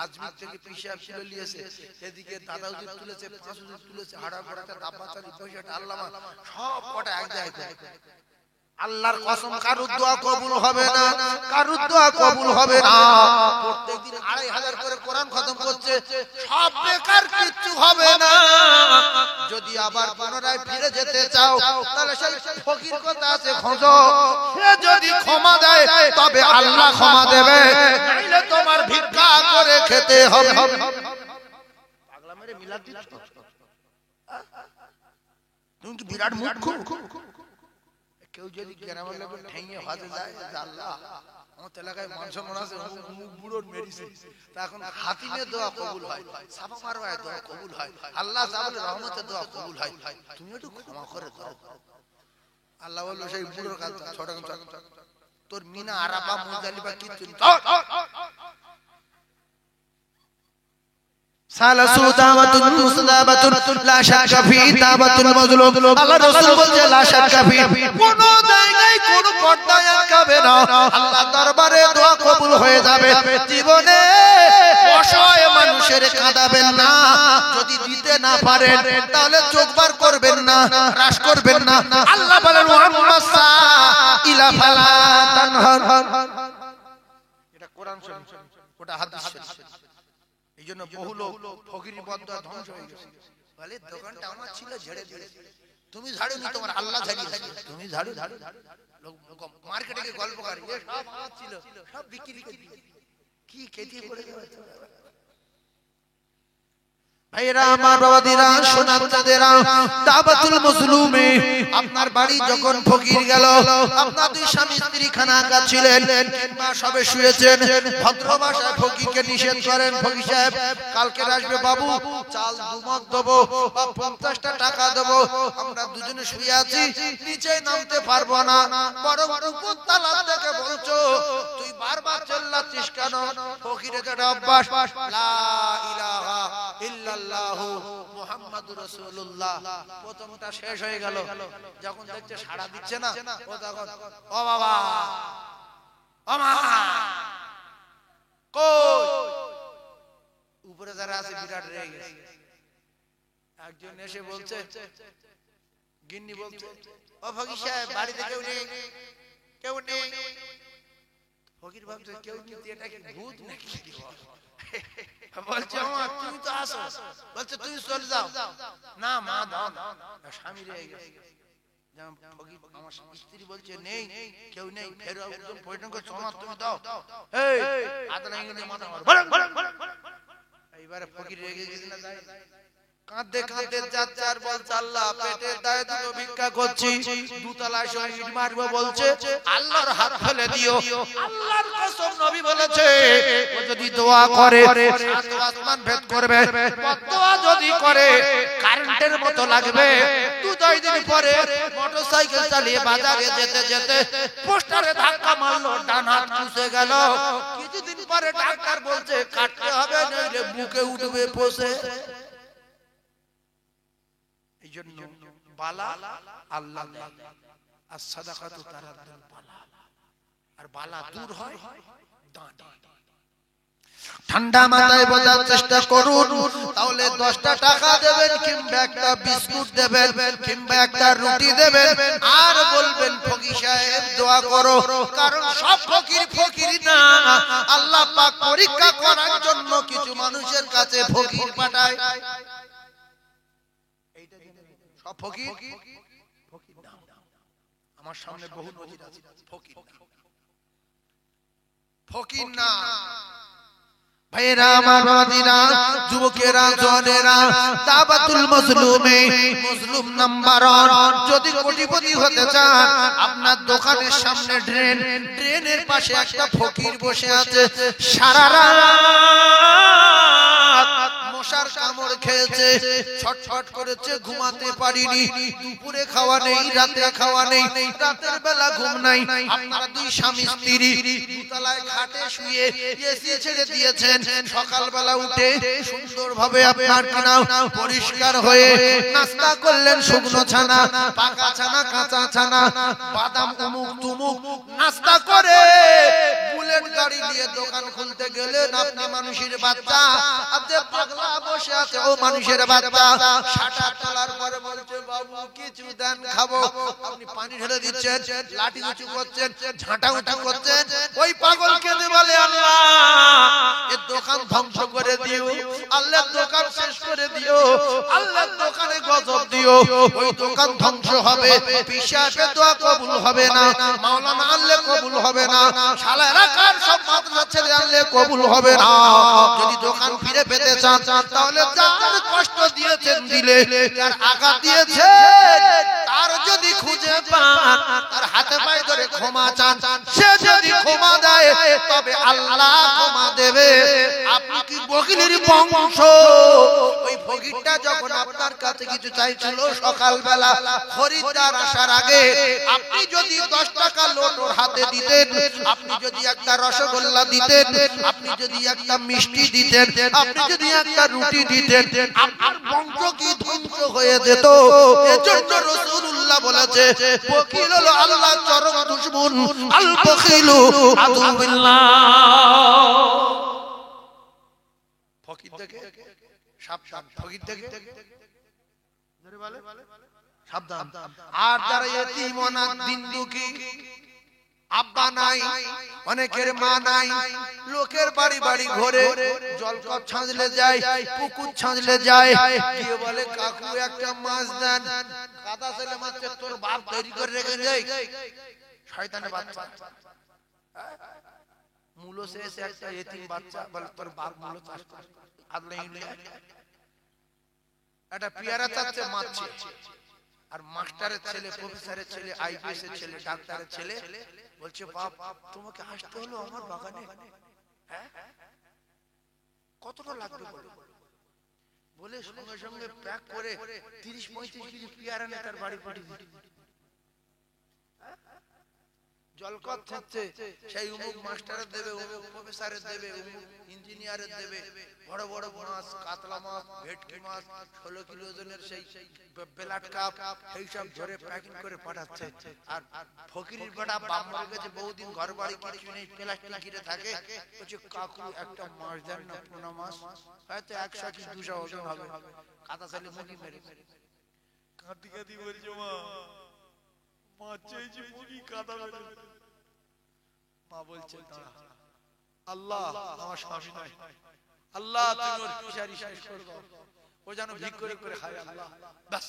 আজমির থেকে পিসাব তুলে নিয়েছে, এদিকে দাদা হুজুর তুলেছে, পাঁচ হুজুর তুলেছে, হাড়া পড়াতে দাব্বাচারি পয়সাটা আল্লামা সব কটা এক জায়গায়। আল্লাহর কসম কারুর দোয়া কবুল হবে না, কারুর দোয়া কবুল হবে না। প্রত্যেকদিন ২৫০০ করে কোরআন খতম করছে, সব বেকার, কিচ্ছু হবে না। যদি আবার পুনরায় ফিরে যেতে চাও তাহলে সেই ফকির কথা আছে খোঁজো, সে যদি ক্ষমা দেয় তবে আল্লাহ ক্ষমা দেবে, নাইলে তোমার ভিক্ষা করে খেতে হবে। পাগলা মেরে মিলাদ দিচ্ছ তুমি কি বিরাট মূর্খ? কেউ যদি গ্রামের লোক ঠেঙে হজে যায়, আল্লাহ আমার এলাকায় মানুষ মনে আছে মুখ বুড়োর মেরেছে, তা এখন হাতিমে দোয়া কবুল হয়, সাপা মারওয়ায় দোয়া কবুল হয়, আল্লাহ জাবলে রহমতে দোয়া কবুল হয়, তুমি একটু ক্ষমা করে দাও। আল্লাহ বলল সেই বুড়োর কাছে ছোট তোর মিনা আরাফা মুজদালিফা কিচ্ছু সালাসু দাওয়াতুন মুসলাবাতুন লা শাক্কা ফি দাওয়াতুল মাজলুম। আল্লাহ রাসূল বলেন লা শাক্কা ফি, কোন জায়গায় কোন পর্দায় আটকাবে না, আল্লাহ দরবারে দোয়া কবুল হয়ে যাবে। জীবনে অসহায় মানুষের কাঁদাবেন না, যদি দিতে না পারেন তাহলে চোখ বার করবেন না, রাশ করবেন না। আল্লাহ বলেন ওয়াম্মাসা ইলা ফালা তানহার। এটা কোরআন শরীফ, ওটা হাদিস শরীফ। এইজন্য বহু লোক ফকিরি বদদোয়া ধ্বংস হয়ে গেছে। বলে দোকানটা আমার ছিল, ঝেড়ে দিয়েছে। তুমি ঝাড়ুনি, তোমার আল্লাহ ঝাড়িয়েছে। তুমি ঝাড়ু লোক মার্কেটে গিয়ে গল্প করে, এ সব আমার ছিল, সব বিক্রি করে দিয়েছে। কি খেতে পড়ে গেছে ভাইরা আমার, বাবাদিরা, সোনামচাঁদেরা, দাওয়াতুল মাজলুমে আপনার বাড়ি যখন ফকির গেল, আপনার দুই স্বামী স্ত্রী খানা খাচ্ছিলেন কিংবা সবে শুয়েছেন, ভদ্র ভাষায় ফকিরকে নিষেধ করেন, ফকির সাহেব কালকে আসবে বাবু, চাল 2 মগ দেবো বা 50টা টাকা দেবো, আমরা দুজনে শুয়ে আছি, নিচে নামতে পারবো না, বরং উপর তালা থেকে বলছো তুই বারবার চিল্লাচ্ছিস কেন? ফকিরের একটা অভ্যাস, লা ইলাহা ইল্লাল্লাহু মুহাম্মাদুর রাসূলুল্লাহ। প্রথমটা শেষ হয়ে গেল, যখন দেখছে সাড়া দিচ্ছে না, ও তখন ও বাবা ও মা কই, উপরে যারা আছে বিরাট রেগে গেছে। একজন এসে বলছে, গিন্নি বলছে, ও ফকির সাহেব বাড়িতে কেউ নেই, কেউ নেই। ফকির ভাবছে কেউ নেই, এটা কি ভূত নাকি? বলছে মা তুমি তো আসো, বলছে তুমি চলে যাও না, মা দাও, স্বামী রেগে গেছে। আমার স্ত্রী বলছে নেই, কেউ নেই, ফের একজন পরিণাম করে চমা তুমি দাও, এই আদা নাই মাথা মারো। এইবারে ফকির রেগে গেছে না, কাঁদতে কাঁদতে যাচ্ছে আর বলছে আল্লাহ পেটের দায়ে দুটো ভিক্ষা করছি, দুতলায় সবাই ইট মারবো, বলছে আল্লাহর হাত ফেলে দিও। আল্লাহর কসম নবী বলেছে ও যদি দোয়া করে সাত আসমান ভেদ করবে, দোয়া যদি করে কারেন্টের মতো লাগবে। 2-3 দিন পরে মোটরসাইকেল চালিয়ে বাজারে যেতে যেতে পোস্টারে ধাক্কা মারলো, ডান হাত চুষে গেল। কিছুদিন পরে ডাক্তার বলছে কাটতে হবে, নইলে বুকে উঠবে পোষে। এইজন্য বালা আল্লাহ আর সাদাকাতু তারাদ্দুল বালা, আর বালা দূর হয় দান। ঠান্ডা মাথায় বোঝার চেষ্টা করুন, তাহলে 10টা টাকা দেবেন কিংবা একটা বিস্কুট দেবেন কিংবা একটা রুটি দেবেন, আর বলবেন ফকির সাহেব দোয়া করো। কারণ সব ফকির ফকির না, আল্লাহ পাক পরীক্ষা করার জন্য কিছু মানুষের কাছে ফকির পাঠায়। সব ফকির ফকির না, আমার সামনে বহু নজির আছে, ফকির ফকির না। ভাইরা আমার, বাবাদিরা, যুবকেরা, জওয়ানেরা, দাওয়াতুল মাজলুমে মাজলুম নাম্বার 1। যদি কোটিপতি হতে চান, আপনার দোকানের সামনে ড্রেন, ড্রেনের পাশে একটা ফকির বসে আছে, সারা রাত মশার মশার কামড় খেয়েছে, ছটফট করেছে, ঘুমাতে পারিনি, দুপুরে খাওয়া নেই, রাতে খাওয়া নেই, রাতের বেলা ঘুম নাই। আপনারা দুই স্বামী স্ত্রী দুতলায় খাটে শুয়ে এসি ছেড়ে দিয়েছেন, সকালবেলা উঠে সুন্দরভাবে আপনার কিনা পরিষ্কার হয়ে নাস্তা করলেন, শুকনো ছানা, পাকা ছানা, কাঁচা ছানা, বাদাম, উমুক তুমুক নাস্তা করে বুলেট গাড়ি নিয়ে দোকান খুলতে গেলেন। আপনি মানুষের বাচ্চা, আপনি পাগলা বসে আছে, ও মানুষের বাচ্চা, শাটা তোলার পরে বলছে বাবু কিছু দেন খাবো। আপনি পানি ঢেলে দিচ্ছেন, লাঠি উঁচু করছেন, ঝাঁটা উঁচু করছেন। ওই পাগল কেঁদে বলে আল্লাহ এর দোকান ধ্বংস করে দিও, আল্লাহ দোকান শেষ করে দিও, আল্লাহ দোকানে গজব দিও। ওই দোকান ধ্বংস হবে, পিশাচে দোয়া কবুল হবে না, মাওলানা আল্লাহ কবুল হবে না, শালারা কার সব মাদ্রাসা ছেড়ে আল্লাহ কবুল হবে না। যদি দোকান ফিরে পেতে চান তাহলে যার কষ্ট দিয়েছেন দিলে, যার আঘাত দিয়েছেন তার যদি খুঁজে পান, তার হাতে পায়ে ধরে ক্ষমা চান, সে যদি ক্ষমা দেয় তবে আল্লাহ ক্ষমা দেবে। আপনি কি বকিলের বংশ? ওই ফকিরটা যখন আপনার কাছে কিছু চাইছিল সকালবেলা খরিদ্দার আসার আগে, আপনি যদি 10 টাকা নোট ওর হাতে দিতেন, আপনি যদি একটা রসগোল্লা দিতেন, আপনি যদি একটা মিষ্টি দিতেন, আপনি যদি একটা রুটি দিতেন, আপনার বংশ কি ধ্বংস হয়ে যেত। এজন্য রাসূলুল্লাহ বলেছে বকিল হলো আল্লাহর চরম দুশমন, আল বকিলু আদুবিল্লাহ। ফকির থেকে সাবধান, ফকির থেকে ধরে বলে সাবধান। আর যারা ইতিম অনাথ দিন দুঃখী, আব্বা নাই, অনেকের মা নাই, লোকের বাড়ি বাড়ি ঘরে জলকর ছাঁচলে যায়, পুকুর ছাঁচলে যায়, গিয়ে বলে কাকু একটা মাছ দেন। কাদা ছেলে মাছে তোর বাপ তৈরি করে রেখে যায়, শয়তানের বাচ্চা। মূলো শেষ একটা এতিম বাচ্চা বলে তোর বাপ মূলো চাষ করে, আদলে একটা পেয়ারা চাচ্ছে মাছ, আর মাস্টারের ছেলে, প্রফেসরের ছেলে, আইপিএস এর ছেলে, ডাক্তারের ছেলে বলছে বাপ তোমাকে আসতে হলো আমার বাগানে, হ্যাঁ কতটা লাগবে বলে সঙ্গে সঙ্গে প্যাক করে 30-35 কেজি পেয়ারা নিয়ে তার বাড়ি পাঠিয়ে দিল। জলকর থাকছে, সেই উমুক মাস্টারের দেবে, উমুক প্রফেসরের দেবে, উমুক ইঞ্জিনিয়ারের দেবে, বড় বড় মাছ, কাতলা মাছ, ভেটকি মাছ, 16 কিলো ওজনের সেই বেলাট কাপ, সেই সব ধরে প্যাকিং করে পাঠাচ্ছে। আর ফকিরের বেটা বাপ মরে গেছে, বহুদিন ঘর বাড়ি কিছু নেই, প্লাস্টিক ঘিরে থাকে, বলছে কাকু একটা মাছ দেন না, পোনা মাছ, হয়তো 100 কি 200 ওজন হবে। কাঁদা ছেলে মুখি মেরে কাঁদি কাঁদি বলছে মা মাছ চাইছি, মুখি কাঁদা মেরে। মা বলছে আল্লাহ আমার স্বামী নয়, আল্লাহ তুমি ওর পিশারি শেষ করে দাও, ও যেন ভিক করে করে খায়। আল্লাহ বাস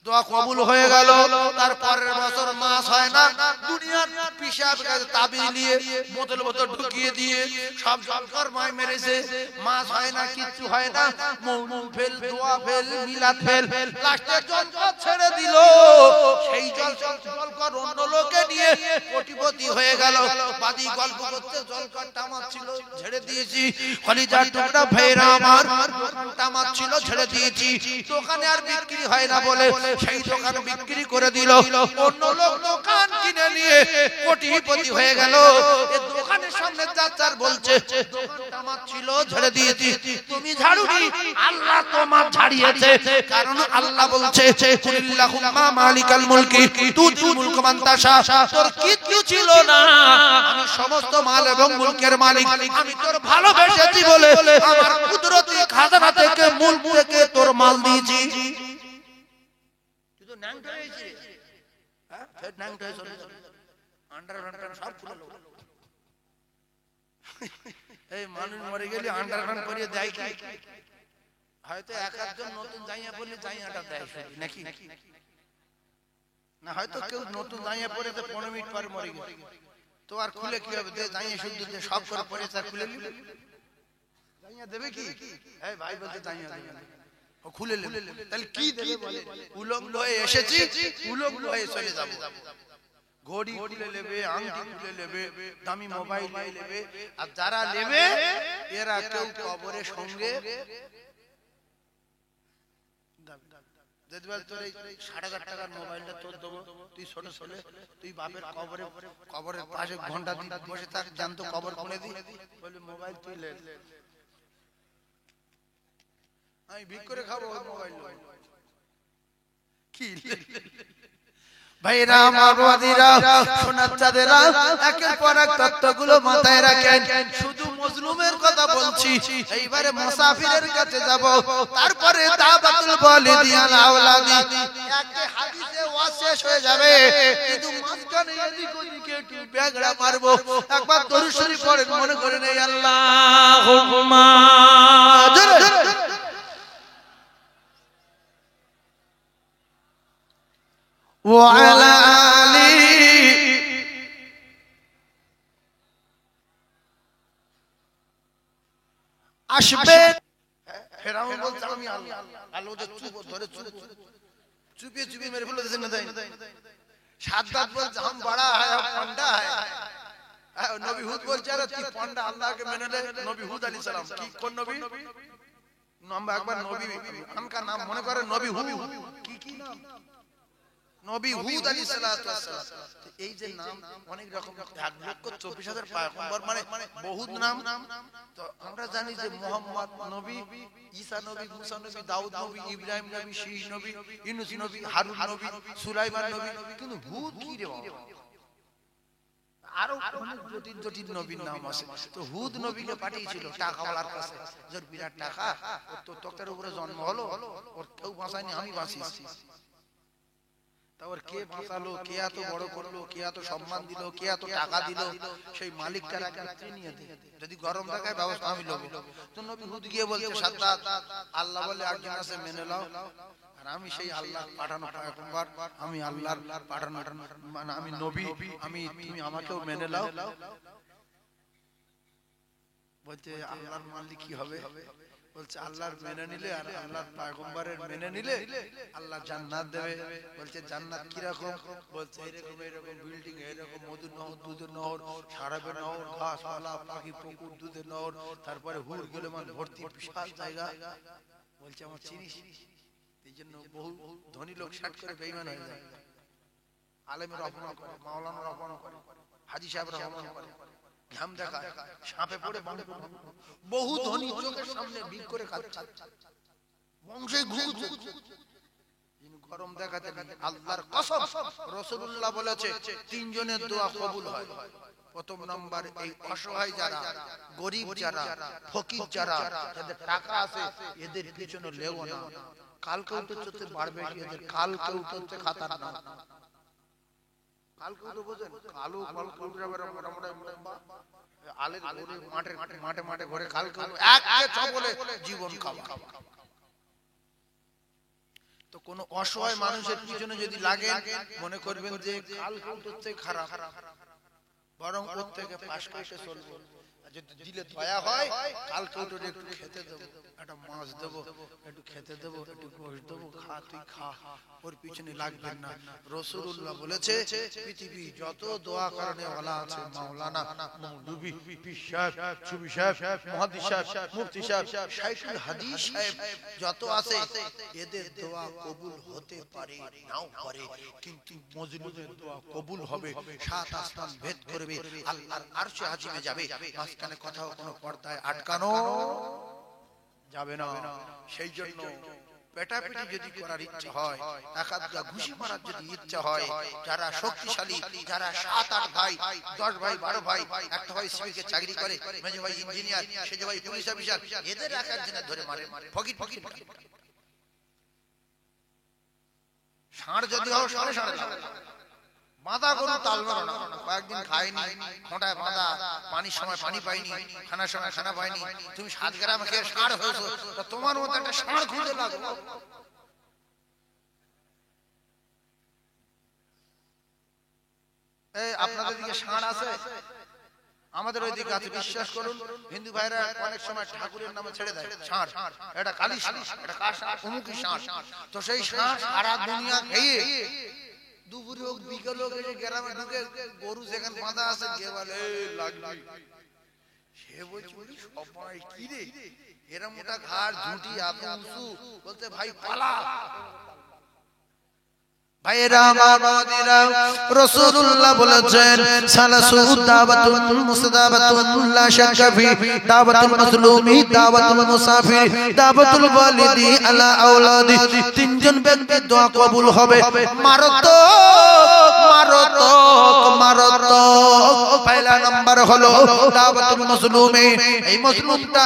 দোয়া কবুল হয়ে গেল। তারপরের বছর মাছ হয় না, দুনিয়ার পিশাব কাছে তাবিজ নিয়ে বোতল বোতল ঢুকিয়ে দিয়ে সব জলকর মায় মেরেছে, মাছ হয় না, কিচ্ছু হয় না, মৌলুদ ফেল, দোয়া ফেল, মিলাদ ফেল, লাস্টে জলকর ছেড়ে দিল। সেই জলকর অন্য লোকে নিয়ে কোটিপতি হয়ে গেল। বাদি গল্প করতে জলকরটা আমার ছিল, ছেড়ে দিয়েছি, কলিজার টুকরা ভাইরা আমার আমার ছিল, ছেড়ে দিয়েছি। দোকানে আর বিক্রি হয় না বলে সেই দোকান বিক্রি করে দিল, অন্য লোক দোকান কিনে নিয়ে কোটিপতি হয়ে গেল। এই দোকানের সামনে চাচার বলছে দোকানটা আমার ছিল, ছেড়ে দিয়েছি, তুমি ঝাড়ুনি, আল্লাহ তোমার ঝাড়িয়েছে। কারণ আল্লাহ বলছে কুলিল্লাহুম্মা মালিকাল মুলকি তুতিল মুলকা মান তাশা, তোর কিচ্ছু ছিল না, আমি সমস্ত মাল এবং মুলকের মালিক, আমি তোর ভালোবেসেছি বলে আমার কুদরতি খাজানা থেকে মুলক থেকে তোর মাল দিয়েছি। তুই তো ন্যাংটা হয়েছিস, হ্যাঁ ফের ন্যাংটা হয়ে চলে যাবে, আন্ডারপ্যান্ট সব খুলে লো। এই মানুষ মরে গেলে আন্ডারপ্যান্ট করিয়ে দেয় কি? হয়তো এক একজন নতুন জাইয়া পড়লে জাইয়াটা দেয় নাকি না, হয়তো কেউ নতুন জাইয়া পরে 15 মিনিট পরে মরে গেল, তো আর খুলে কি হবে? জাইয়া শুদ্ধ সব করে পরে তার খুলে নিবে, জাইয়া দেবে কি? এই ভাই বলতে জাইয়া দেবে, ও খুলে নেবে, তাহলে কি দেবে বলে? উলঙ্গ হয়ে এসেছি, উলঙ্গ হয়ে চলে যাব। ঘড়ি খুলে নেবে, আংটি খুলে নেবে, দামি মোবাইল নেবে, আর যারা নেবে এরা কেউ কবরের সঙ্গে যদি বল তোর এই 7,500 টাকার মোবাইলটা তোর দেবো, তুই ছোট ছেলে, তুই বাপের কবরের পাশে ঘন্টা বসে থাক, জানতো কবর খুলে দি, বলে মোবাইল তুই লে, আমি ভিক করে খাবো মোবাইল কি? ভাইরা আমার বাবাজিরা, সোনার চাঁদেরা, একের পর এক তত্ত্বগুলো মাথায় রাখেন। শুধু মজলুমের কথা বলছি, এইবারে মুসাফিরের কাছে যাব, তারপরে দাওয়াতুল ওয়ালিদিয়াল আওলাদি একটা হাদিসে ওয়াজ শেষ হয়ে যাবে, কিন্তু মাঝখানে এদিক ওদিকে একটু ব্যাগড়া মারবো। একবার দরুদ শরীফ পড়েন, মনে করেন এই আল্লাহুম্মা وعلى آله আসবেন। ফেরাউন বলছে আমি আল্লাহ, আল্লাহ ওদের চুপ ধরে চুপিয়ে চুপিয়ে মেরে ফেলে দিয়েছেন না তাই। সাদ্দাত বলছে হাম বড়া হ্যায় পান্ডা হ্যায়। নবী হুদ বলছে আরে তুই পান্ডা, আল্লাহকে মেনে নে। নবী হুদ আলাইহিস সালাম, কি কোন নবী? নাম একবার নবী আনকা নাম মনে করে নবী হুদ, কি নাম? নবী হুদ আলাইহিস সালাতু ওয়াস সালাম। এই যে নাম অনেক রকম, 1,24,000 পয়গম্বর মানে বহুত নাম। তো আমরা জানি যে মুহাম্মদ নবী, ঈসা নবী, মুসা নবী, দাউদ নবী, ইব্রাহিম নবী, শীশ নবী, ইউনূস নবী, হারুন নবী, সুলাইমান নবী, কিন্তু হুদ কি রে বাবা? আরো অনেক জটিল জটিল নবীর নাম আছে। তো হুদ নবীকে পাঠিয়েছিল টাকাওয়ালার কাছে, যার বিরাট টাকা, ওর তো তক্তার উপরে জন্ম হলো, ওর কেউ বাঁচায়নি, আমি বাঁচিয়েছি। তারপর কে বাঁচালো, কে এত বড় করলো, কে এত সম্মান দিল, কে এত টাকা দিল, সেই মালিকটার কাছে নিয়ে দে, যদি গরম থাকায় ব্যবস্থা আমি লব। তো নবী হুদ গিয়ে বলছে সাদ্দাত, আল্লাহ বলে একজন আছে, মেনে নাও, আর আমি সেই আল্লাহর পাঠানো পয়গম্বর, আমি আল্লাহর পাঠানো, মানে আমি নবী, আমি, তুমি আমাকেও মেনে নাও। বলছে আল্লাহর মানলে কি হবে? বলছে আল্লাহর মেনে নিলে আর আল্লাহর পয়গম্বরের মেনে নিলে আল্লাহ জান্নাত দেবে। বলছে জান্নাত কি রকম? বলছে এরকম এরকম বিল্ডিং, এরকম মধুর নহর, দুধের নহর, শরাবের নহর, ঘাসপালা, পাখি, পুকুর, দুধের নহর, তারপরে হুর গুলেমান ভর্তি বিশাল জায়গা। বলছে আমার চিনিস? এই জন্য বহু ধনী লোক শাট করে বেঈমান হয়ে যায়। আলেমের অপমান করে, মাওলানার অপমান করে, হাজী সাহেবের অপমান করে, ঘাম দেখায়, সাপে পড়ে বহু ধনী চোখের সামনে ভিক করে খাচ্ছে, বংশে ঘুরছে, গরম দেখাতে। আল্লাহর কসম, রাসূলুল্লাহ বলেছে তিনজনের দোয়া কবুল হয়। প্রথম নাম্বার এই অসহায় যারা, গরীব যারা, ফকির যারা, যাদের টাকা আছে, এদের পিছনে লেও না, কালকেও তো চলতে বাড়বে, এদের কালকেও চলতে খাতার না। কালকেও তো বোঝেন, কালো কালকেও যাবে আলের ঘরে, মাঠে মাঠে ঘরে, কালকেও এক চপলে জীবন খাওয়া। তো কোন অসহায় মানুষের পিছনে যদি লাগে, মনে করবেন যে কালকেও তোর থেকে খারাপ, বরং ওর থেকে পাশ করে চলবো। যদি দিলে দয়া হয়, কালকেও তোর একটু খেতে দেবো, একটা মাছ দেবো, একটু খেতে দেবো, একটু গোশ দেবো, খা, তুই খা, ওর পিছনে লাগবেন না। রাসূলুল্লাহ বলেছে পৃথিবী যত দোয়া করনে ওয়ালা আছে, মাওলানা, মৌলভী, পীর সাহেব, সুফি সাহেব, মুহাদ্দিস সাহেব, মুফতি সাহেব, শাইখুল হাদিস সাহেব যত আছে, এদের দোয়া কবুল হতে পারে নাও পারে, কিন্তু মজলুমের দোয়া কবুল হবে। সাত আসমান ভেদ করবে, আল্লাহর আরশে আজিমে যাবে, মাঝখানে কোথাও কোনো পর্দায় আটকানো যাবে না। সেই জন্য পেটাপিটি যদি করার ইচ্ছা হয়, একাদা ঘুষি মারার যদি ইচ্ছা হয়, যারা শক্তিশালী, যারা 7-8 ভাই, 10 ভাই, 12 ভাই, একটা ভাই সিভিকে চাকরি করে, মেজো ভাই ইঞ্জিনিয়ার, সেজো ভাই পুলিশ অফিসার, এদের এক একজনে ধরে মারে, ফকির ফকির ষাঁড় যদি হও সাড়ে সাড়ে বাঁধা গরু তাল মারো না। কয়েকদিন খাইনি, খোঁটায় বাঁধা, পানির সময় পানি পাইনি, খানার সময় খানা পাইনি, তুমি 7 গ্রাম খেয়ে ষাঁড় হয়েছো, তোমার মতো একটা ষাঁড় খুঁজে লাগলো। আপনাদের দিকে ষাঁড় আছে? আমাদের ওই দিকে আছে, বিশ্বাস করুন। হিন্দু ভাইরা অনেক সময় ঠাকুরের নামে ছেড়ে দেয় ষাঁড়, এটা কালী ষাঁড়, এটা কার ষাঁড়, অমুকি ষাঁড়। তো সেই ষাঁড় সারা দুনিয়া খেয়ে দুপুরে হোক বিকেল হোক এসে গ্রামে ঢুকে গরু যেখানে বাঁধা আছে গিয়ে বলে লাগলি, সে বলছে সবাই কি রে এরা মোটা ঘাড় ঝুঁটি এত উঁচু, বলতে ভাই পালা, ভাইরা মামাদিরা রাসূলুল্লাহ বলেছেন সালাসু দাওয়াতুল মুস্তাদাবাতুল লা শাক্কা ফি দাওয়াতুল মাজলুমি দাওয়াতুল মুসাফির দাওয়াতুল ওয়ালিদি আলা আওলাদি তিনজন ব্যক্তির দোয়া কবুল হবে মারাত্মক পয়লা নাম্বার হলো দাওয়াতুল মাজলুমি এই মাজলুমটা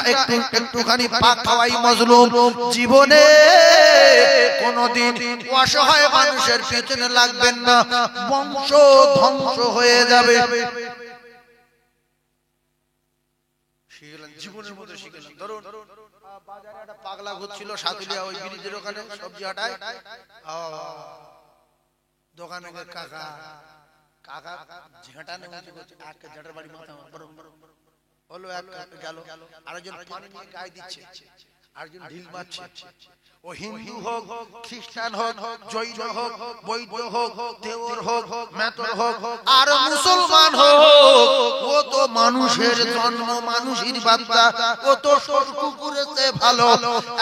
একটুখানি পাক খাওয়াই মাজলুম জীবনে কোনদিন অসহায় মানুষের পেছনে লাগবেন না বংশ ধ্বংস হয়ে যাবে শিখলেন জীবনের মধ্যে শিখলেন ধরুন বাজারে একটা পাগলা ঘুরছিল সাতুলিয়া ওই ব্রিজের ওখানে সবজি হাটায় দোকানে কাকা ঝেঁটা নেমে এক ঝেঁটার বাড়ি মাথা হলো এক গেল আরেকজন পানি নিয়ে গায়ে দিচ্ছে আরেকজন ঢিল মারছে ও হিন্দু হোক খ্রিস্টান হোক জৈন হোক বৌদ্ধ হোক দেওর হোক মেতর হোক আর মুসলমান হোক ও তো মানুষের জন্ম মানুষের বাচ্চা ও তো সরকু করেছে ভালো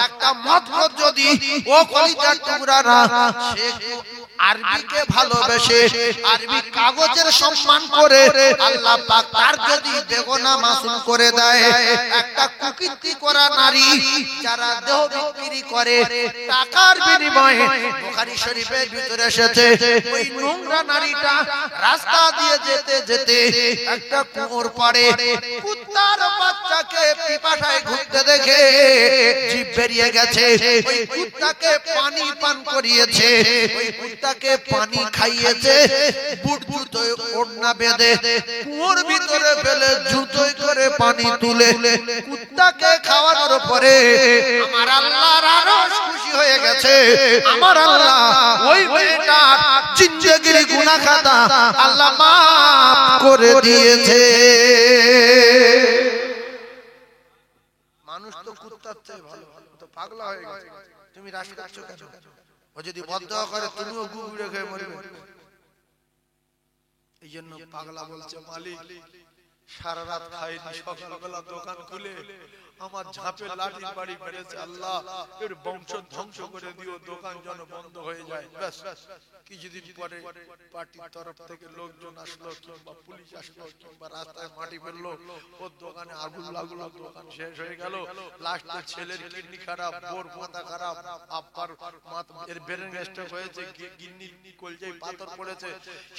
একটা মতলব যদি ও কলিজার টুকরা না সে আরবিকে ভালোবেসে আরবি কাগজের সম্মান করে আল্লাহ পাক তার যদি বেগুনা মাসুম করে দেয় একটা কুকীর্তি করা নারী যারা দেহ বিক্রি করে টাকার বিনিময়ে বুখারী শরীফের ভিতরে এসেছে ওই নোংরা নারীটা রাস্তা দিয়ে যেতে যেতে একটা কুয়োর পাড়ে কুত্তার বাচ্চাকে পিপাসায় ঘুরতে দেখে জিভ বেরিয়ে গেছে ওই কুত্তাকে পানি পান করিয়েছে ওই কুত্তাকে পানি খাইয়েছে বুট জুতোয় ওড়না বেঁধে কুয়োর ভিতরে ফেলে জুতোয় করে পানি তুলে কুত্তাকে খাওয়ানোর পরে আমার আল্লাহর আরশ খুশি হয়ে গেছে আমার আল্লাহ ওই মেয়েটার জিন্দেগির গুনাহ খাতা আল্লাহ মাফ করে দিয়েছে মানুষ তো কুত্তার চেয়ে ভালো তো পাগলা হয়ে গেছে তুমি রাশি করছো কেন ও যদি বদদোয়া করে তুমিও গুগড়ে খেয়ে মরবে এইজন্য পাগলা বলছে মালিক সারা রাত খাইনি সকালবেলা দোকান খুলে আমার ঝাপে লাঠির বাড়ি মেরেছে আল্লাহ এর বংশ ধ্বংস করে দিও দোকান যেন বন্ধ হয়ে যায় ব্যাস কিছুদিন পরে পার্টির তরফ থেকে লোকজন আসলো কিংবা পুলিশ আসলো কিংবা রাস্তায় মাটি ফেললো ওর দোকানে আগুন লাগলো দোকান শেষ হয়ে গেল লাস্টে ছেলের কিডনি খারাপ বোর মাথা খারাপ আব্বার এর ব্রেন স্ট্রোক হয়েছে কিডনি কলজায় পাথর পড়েছে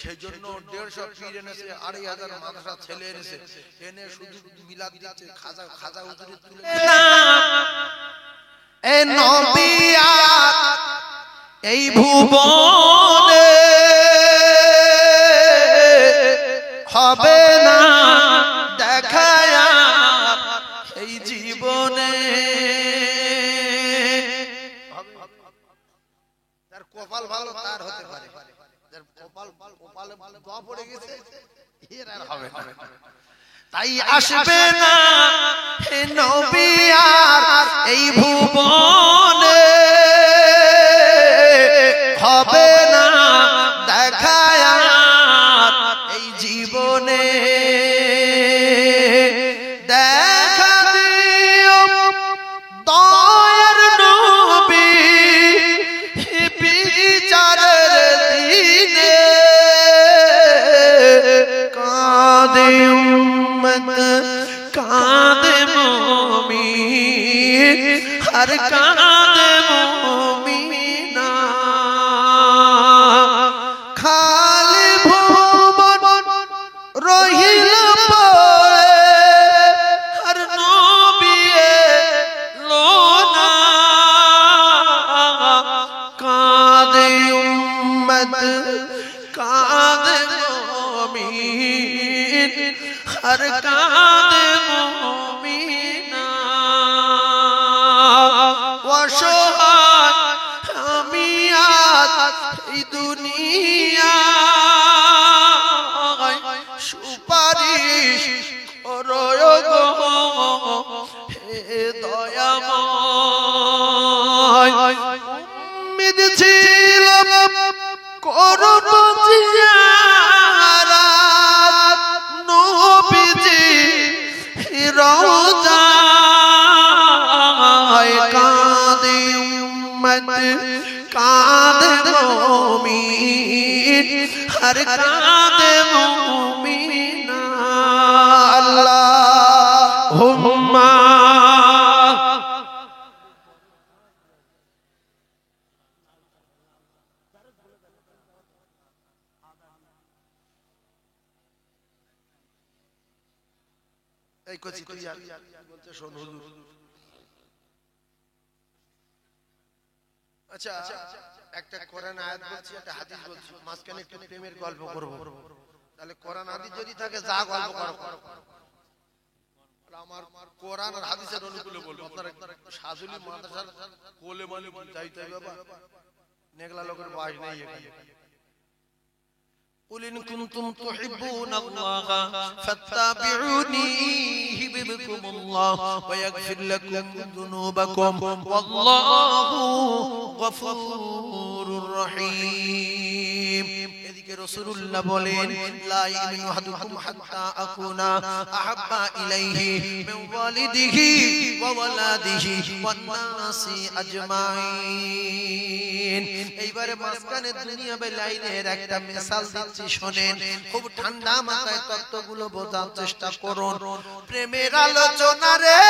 সেই জন্য 150 পীর এনেছে 2500 মাদ্রাসা ছেলে এনেছে এনে শুধু মিলাদ দিচ্ছে খাজা হুজুরি তুলে এ নবিয়াত এই ভুবনে হবে না দেখায়া এই জীবনে তার কপাল ভালো তার হতে পারে যার কপালে দোয়া পড়ে গেছে এর আর হবে না তাই আসবে না হে নবী আর এই ভুবনে হবে না দেখায়া এই জীবনে দেখা দিও দয়ার নবী বিচারের দিনে কাঁদে কাঁদে মুমিন আর কাঁদে মুমিনা খালি ভুবন রহিল পড়ে আর নবী লোনা কাঁদে উম্মত কাঁদে মুমিন আর কাঁদে মুমিনা অসহায় আমি আজ এই দুনিয়ায় সুপারিশ করো গো হে দয়াময় উম্মিদ ছিল করব জিয়ারাত নবীজি রওজায় কাঁদে উম্মত কাঁদে মুমিন হর কাঁদে মুমিনা আল্লাহুম্মা এই কচি তুই বলতে শোন হুজুর। আচ্ছা একটা কোরআন আয়াত বলছি একটা হাদিস বলছি মাঝখানে একটু প্রেমের গল্প করব। তাহলে কোরআন হাদিস যদি থাকে যা গল্প করো আমার কোরআন আর হাদিসের অনুকূলে বলবো। আপনারা সাজুলি মাদ্রাসার কোলে মানে যাইতে বাবা নেগলা লোকের বয়স নেই এখানে। قل إن كنتم تحبون الله فاتبعوني يحببكم الله ويغفر لكم ذنوبكم والله غفور رحيم। এদিকে রাসূলুল্লাহ বলেন লা ইউমিনু আহাদুকুম হাত্তা আকুনা আহাব্বা ইলাইহি মিন ওয়ালিদিহি ওয়া ওয়ালাদিহি ওয়ান নাসি আজমাইন। এইবারে মাঝখানে দুনিয়া বে লাইনের একটা মিসাল দিচ্ছি শুনেন, খুব ঠান্ডা মাথায় তত্ত্বগুলো বোঝার চেষ্টা করুন। প্রেমের আলোচনা রে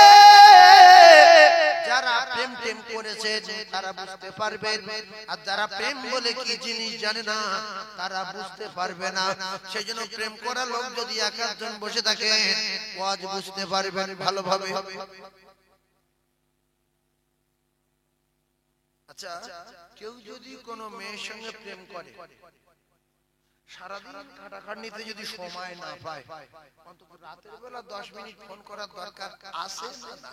যারা প্রেম টেম করেছে তারা বুঝতে পারবেন, আর যারা প্রেম বলে কি জিনিস জানে না তারা বুঝতে পারবে না। সেজন্য প্রেম করা লোক যদি এক একজন বসে থাকে ওয়াজ বুঝতে পারবেন ভালোভাবে। আচ্ছা কেউ যদি কোনো মেয়ের সঙ্গে প্রেম করে সারাদিন খাটাখাটনিতে যদি সময় না পায় অন্তত রাতের বেলা 10 মিনিট ফোন করার দরকার আছে না?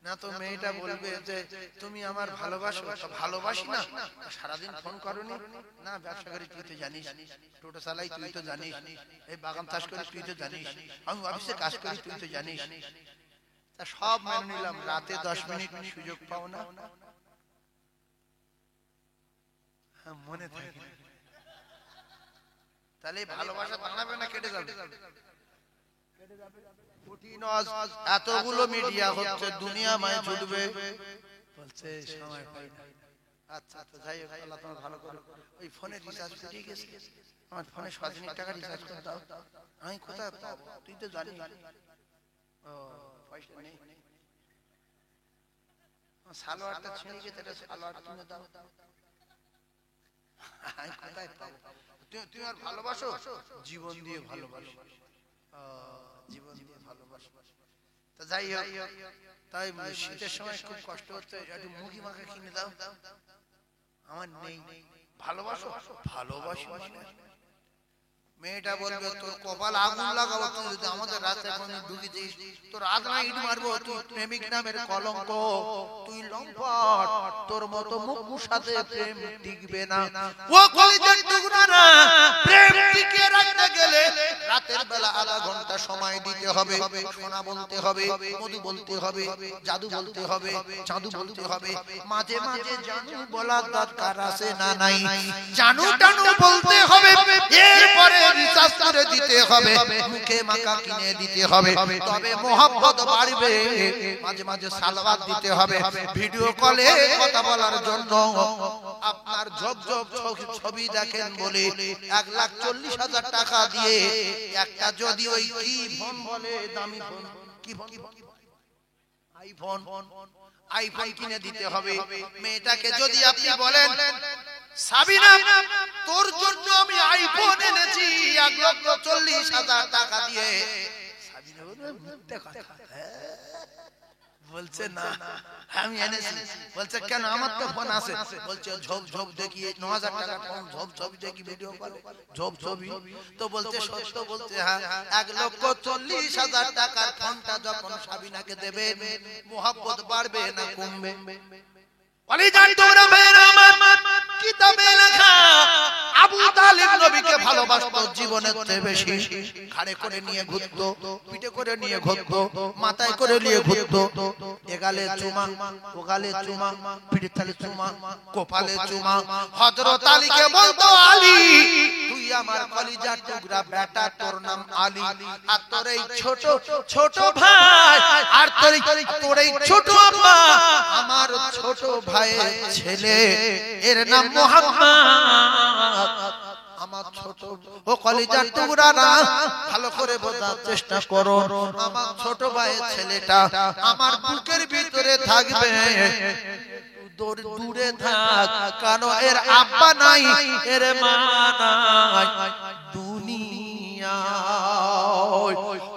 না তো মেয়েটা বলবে যে তুমি আমার ভালোবাসো, ভালোবাসি না সারাদিন ফোন করনি না, ব্যবসা করি তুই তো জানিস, টোটো চালাই তুই তো জানিস, এই বাগান চাষ করি তুই তো জানিস, আমি অফিসে কাজ করি তুই তো জানিস। তা সব মেনে নিলাম, রাতে 10 মিনিট সুযোগ পাও না? মনে থাকে তাহলে ভালোবাসা দাঁড়াবে না কেটে যাবে? এতগুলো মিডিয়া হচ্ছে দুনিয়া মায় ছুটবে বলছে সময় পাই না। আচ্ছা তো যাই হোক, আল্লাহ তোমার ভালো করো। ওই ফোনে রিচার্জ ফুরিয়ে গেছে, আমার ফোনে 7 টাকা রিচার্জ করে দাও। আমি কোথায় পাবো তুই তো জানিস? ও পয়সা নেই, সালোয়ারটা ছিঁড়ে গেছে, সালোয়ার কিনে দাও। আমি কোথায় পাবো? তুমি আর ভালোবাসো? জীবন দিয়ে ভালোবাসো, জীবন দিয়ে ভালোবাসো। তা যাই হোক, তাই শীতের সময় খুব কষ্ট হচ্ছে, একটু মুগি মাখা কিনে দাও। আমার নেই। ভালোবাসো? ভালোবাসো মানে মেয়েটা বলবে তোর কপাল আগুন লাগাবো তুই যদি আমাদের রাতে কোনো ঢুকে দিস, তোর আগুন ইট মারবো, তুই প্রেমিক নামের কলঙ্ক, তুই লম্পট, তোর মতো মুখের সাথে প্রেম টিকবে না। ও কলিজার টুকরা না, প্রেম টিকে রাখতে গেলে রাতের বেলা আধা ঘন্টা সময় দিতে হবে, সোনা বলতে হবে, মধু বলতে হবে, জাদু বলতে হবে, জাদু বলতে হবে, মাঝে মাঝে জানু বলার দরকার আছে না নাই? জানু টানু বলতে হবে, এরপরে রিচার্জ করে দিতে হবে, মুখে মাখা কিনে দিতে হবে, তবে মোহাব্বত বাড়বে। মাঝে মাঝে সালাওয়াত দিতে হবে, ভিডিও কলে কথা বলার জন্য। আপনার ঝপ ঝপ ছবি দেখেন বলে 1,40,000 টাকা দিয়ে একটা যদি ওই কি ফোন বলে, দামি ফোন, কি ফোন? আইফোন কিনে দিতে হবে। মেয়েটাকে যদি আপনি বলেন সাবিনা তোর জন্য আমি আইফোন এনেছি 1,40,000 টাকা দিয়ে, সাবিনা বলবে মিথ্যা কথা, বলছে না আমি এনেছি। বলছে কেন? আমার তো ফোন আছে। বলছে ঝোপ ঝোপ দেখি 9,000 টাকা ফোন, ঝোপ ছবি দেখি ভিডিও কলে, ঝোপ ছবি। তো বলছে সত্য? বলছে হ্যাঁ। 1,40,000 টাকার ফোনটা যখন সাবিনাকে দেবে মোহাব্বত বাড়বে না কমবে? কিতাবে লেখা আবু তালিব নবীকে ভালোবাসতো জীবনের চেয়ে বেশি। ঘাড়ে করে নিয়ে ঘুরতো, পিঠে করে নিয়ে ঘুরতো, মাথায় করে নিয়ে ঘুরতো। এগালে চুমা, ওগালে চুমা, পিঠে তালে চুমা, কপালে চুমা। হযরত আলীকে বলতো, আলী তুই আমার কলিজার টুকরা বেটা, তোর নাম আলী। আর তোর এই ছোট ছোট ভাই, আর তোর এই ছোট আব্বা আমার ছোট ভাইয়ের ছেলে, এর নাম মুহাম্মদ। আমার ছোট ও কলিজার টুকরারা, ভালো করে বোঝার চেষ্টা করো, আমার ছোট ভাইয়ের ছেলেটা আমার বুকের ভিতরে থাকবে। দূরে থাক, কারণ এর আব্বা নাই, এর মা নাই দুনিয়া।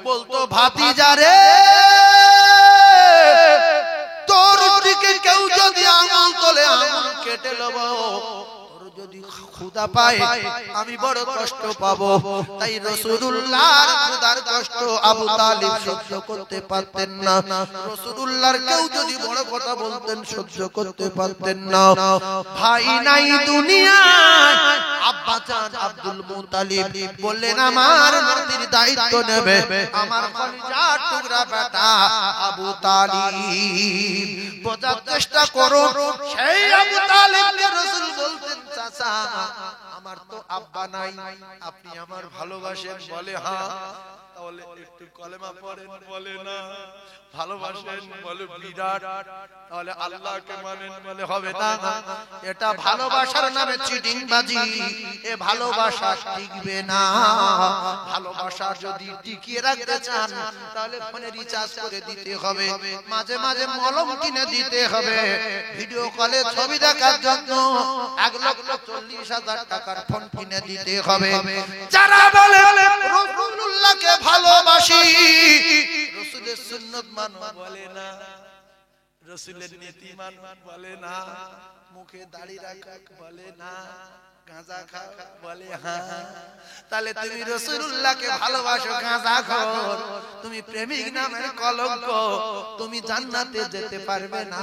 বলতো ভাতিজা রে, তোর দিকে কেউ যদি আঙুল তোলে আঙুল কেটে নেব। যদি ক্ষুধা পায় আমি বড় কষ্ট পাবো। তাই রাসূলুল্লাহর ক্ষুধার কষ্ট আবু তালিব সহ্য করতে পারতেন না। রাসূলুল্লাহর কেউ যদি বড় কথা বলতেন সহ্য করতে পারতেন না। ভাই নাই দুনিয়ায়, আব্বা জান আব্দুল মুত্তালিব বললেন আমার নাতির দায়িত্ব নেবে আমার কলিজার টুকরা বেটা আবু তালিব। বোঝার চেষ্টা করো, সেই আবু তালিবকে রাসূল বলতেন, চাচা আমার তো আব্বা নাই, আপনি আমার ভালোবাসেন? বলে হ্যাঁ। তাহলে একটু কলেমা পড়েন? বলে না। ভালোবাসেন? বলে বিরাট। তাহলে আল্লাহকে মানেন? বলে হবে না। এটা ভালোবাসার নামে চিটিংবাজি, এ ভালোবাসা টিকবে না। ভালোবাসা যদি টিকিয়ে রাখতে চান তাহলে ফোনে রিচার্জ করে দিতে হবে, মাঝে মাঝে মলম কিনে দিতে হবে, ভিডিও কলে ছবি দেখার জন্য 1,40,000 টাকার ফোন কিনে দিতে হবে। যারা বলে রাসূলুল্লাহকে ভালোবাসি, রাসূলের সুন্নাত মানো, বলে না। রাসূলের নীতি মানো, বলে না। মুখে দাড়ি রাখা, বলে না। গাঁজা খাও, বলে হ্যাঁ। তাহলে তুমি রাসূলুল্লাহকে ভালোবাসো, গাঁজাখোর, তুমি প্রেমিক নামের কলঙ্ক, তুমি জান্নাতে যেতে পারবে না।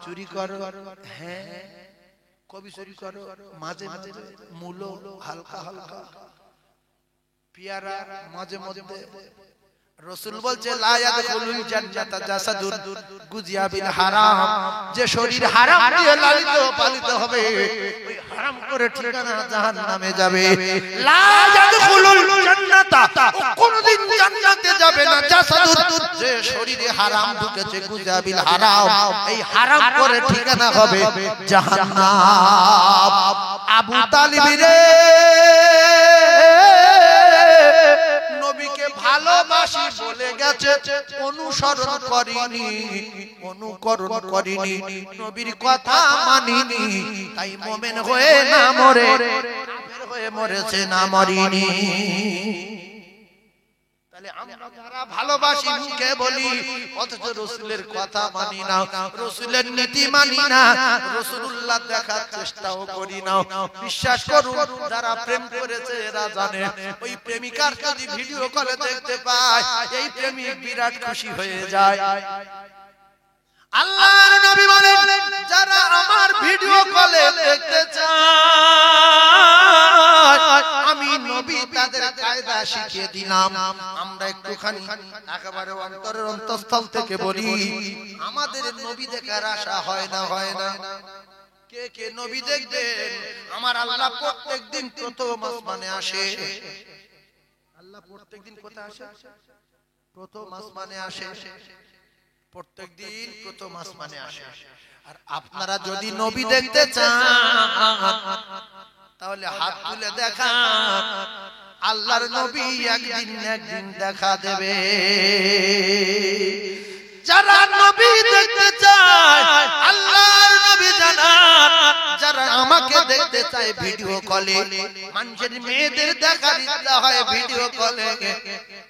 চুরি করো, হ্যাঁ। কবি চুরি করো, মাঝে মাঝে মূলো হালকা হালকা, পিয়ারা মাঝে মধ্যে। রাসূল বলছে লা ইয়াদখুলুল জান্নাতা জাসাদুন গুজিয়া বিল হারাম, যে শরীর হারাম দিয়ে লালিত পালিত হবে ওই হারাম করে ঠিকানা জাহান্নামে যাবে। লা ইয়াদখুলুল জান্নাতা, কোনদিন জান্নাতে যাবে না, জাসাদুন, যে শরীরে হারাম ঢুকেছে, গুজিয়া বিল হারাম, এই হারাম করে ঠিকানা হবে জাহান্নাম। আবু তালিব রে, নবীকে ভালোবাসি বলে গেছে, অনুসরণ করিনি, অনুকরণ করিনি, নবীর কথা মানিনি, তাই মুমিন হয়ে না মরে, কাফের হয়ে মরেছে, না মরিনি। তাহলে আমরা যারা ভালোবাসি মুখে বলি অথচ রাসূলের কথা মানি না, রাসূলের নীতি মানি না, রাসূলুল্লাহ দেখার চেষ্টাও করি না। বিশ্বাস করুন, যারা প্রেম করেছে এরা জানে, ওই প্রেমিকার যদি ভিডিও কলে দেখতে পায় এই প্রেমিক বিরাট খুশি হয়ে যায়। আল্লাহর নবী বলেন, যারা আমার ভিডিও কলে দেখতে চায় আমি নবী তাদের কায়দা শিখিয়ে দিলাম। আমরা একটুখানি একেবারে অন্তরের অন্তঃস্থল থেকে বলি, আমাদের নবী দেখার আশা হয় না? হয় না? কে কে নবী দেখবেন? আমার আল্লাহ প্রত্যেকদিন প্রথম আসমানে আসে। আল্লাহ প্রত্যেকদিন কোথায় আসে? প্রথম আসমানে আসে। প্রত্যেকদিন প্রথম আসমানে আসে। আর আপনারা যদি নবী দেখতে চান তাহলে হাত তুলে দেখান, আল্লাহর নবী একদিন দেখা দেবে। যারা নবী দেখতে চায় আল্লাহর নবী জানান, যারা আমাকে দেখতে চায় ভিডিও কলে, মানুষের মেয়েদের দেখার ইচ্ছা হয় ভিডিও কলে,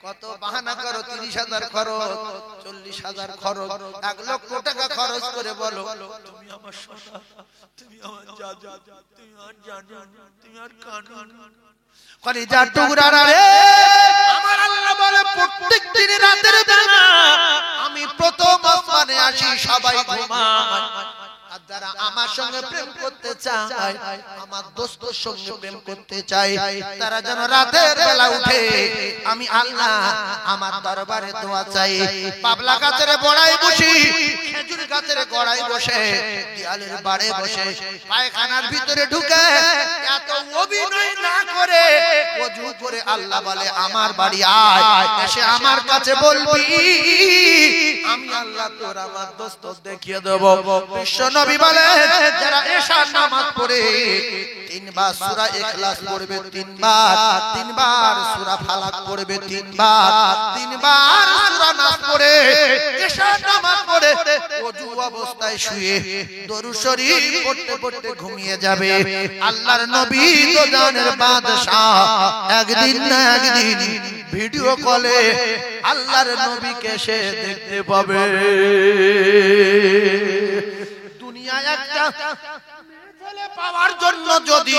কত বাহানা করো, 30,000 খরচ, 40,000 খরচ, 1 লক্ষ টাকা খরচ করে বলো তুমি আমার সোনা, তুমি আমার জাদু, তুমি আমার জান, তুমি আমার কানুন, কলিজার টুকরারা রে। আমার আল্লাহ বলে প্রত্যেক দিন রাতের বেলা আমি প্রথম আসমানে আসি, সবাই ঘুমায়। আর যারা আমার সঙ্গে প্রেম করতে চায়, আমার দোস্তের সঙ্গে প্রেম করতে চায়, তারা যেন রাতের বেলা উঠে আমি আল্লাহ আমার দরবারে দোয়া চাই। পাবলা গাছের গোড়ায় বসি, খেজুর গাছের গোড়ায় বসে, দেয়ালের বাড়ে বসে, পায়খানার ভিতরে ঢুকে এত অভিনয় না করে ওযু করে আল্লাহ বলে আমার বাড়ি আয়, এসে আমার কাছে বলবি আমি আল্লাহ তোর আমার দোস্ত দেখিয়ে দেব। বিশ্ব নবী বলে যারা এশার নামাজ পড়ে তিনবার সূরা ইখলাস পড়বে, তিনবার সূরা ফালাক পড়বে, তিনবার সূরা নাস পড়ে এশার নামাজ পড়ে ওযু অবস্থায় শুয়ে দরুদ শরীফ পড়তে পড়তে ঘুমিয়ে যাবে। আল্লাহর নবী তো জানের বাদশা, একদিন না একদিন ভিডিও কলে আল্লাহর নবীকে সে দেখতে পাবে। দুনিয়া একটা ছেলে পাওয়ার জন্য যদি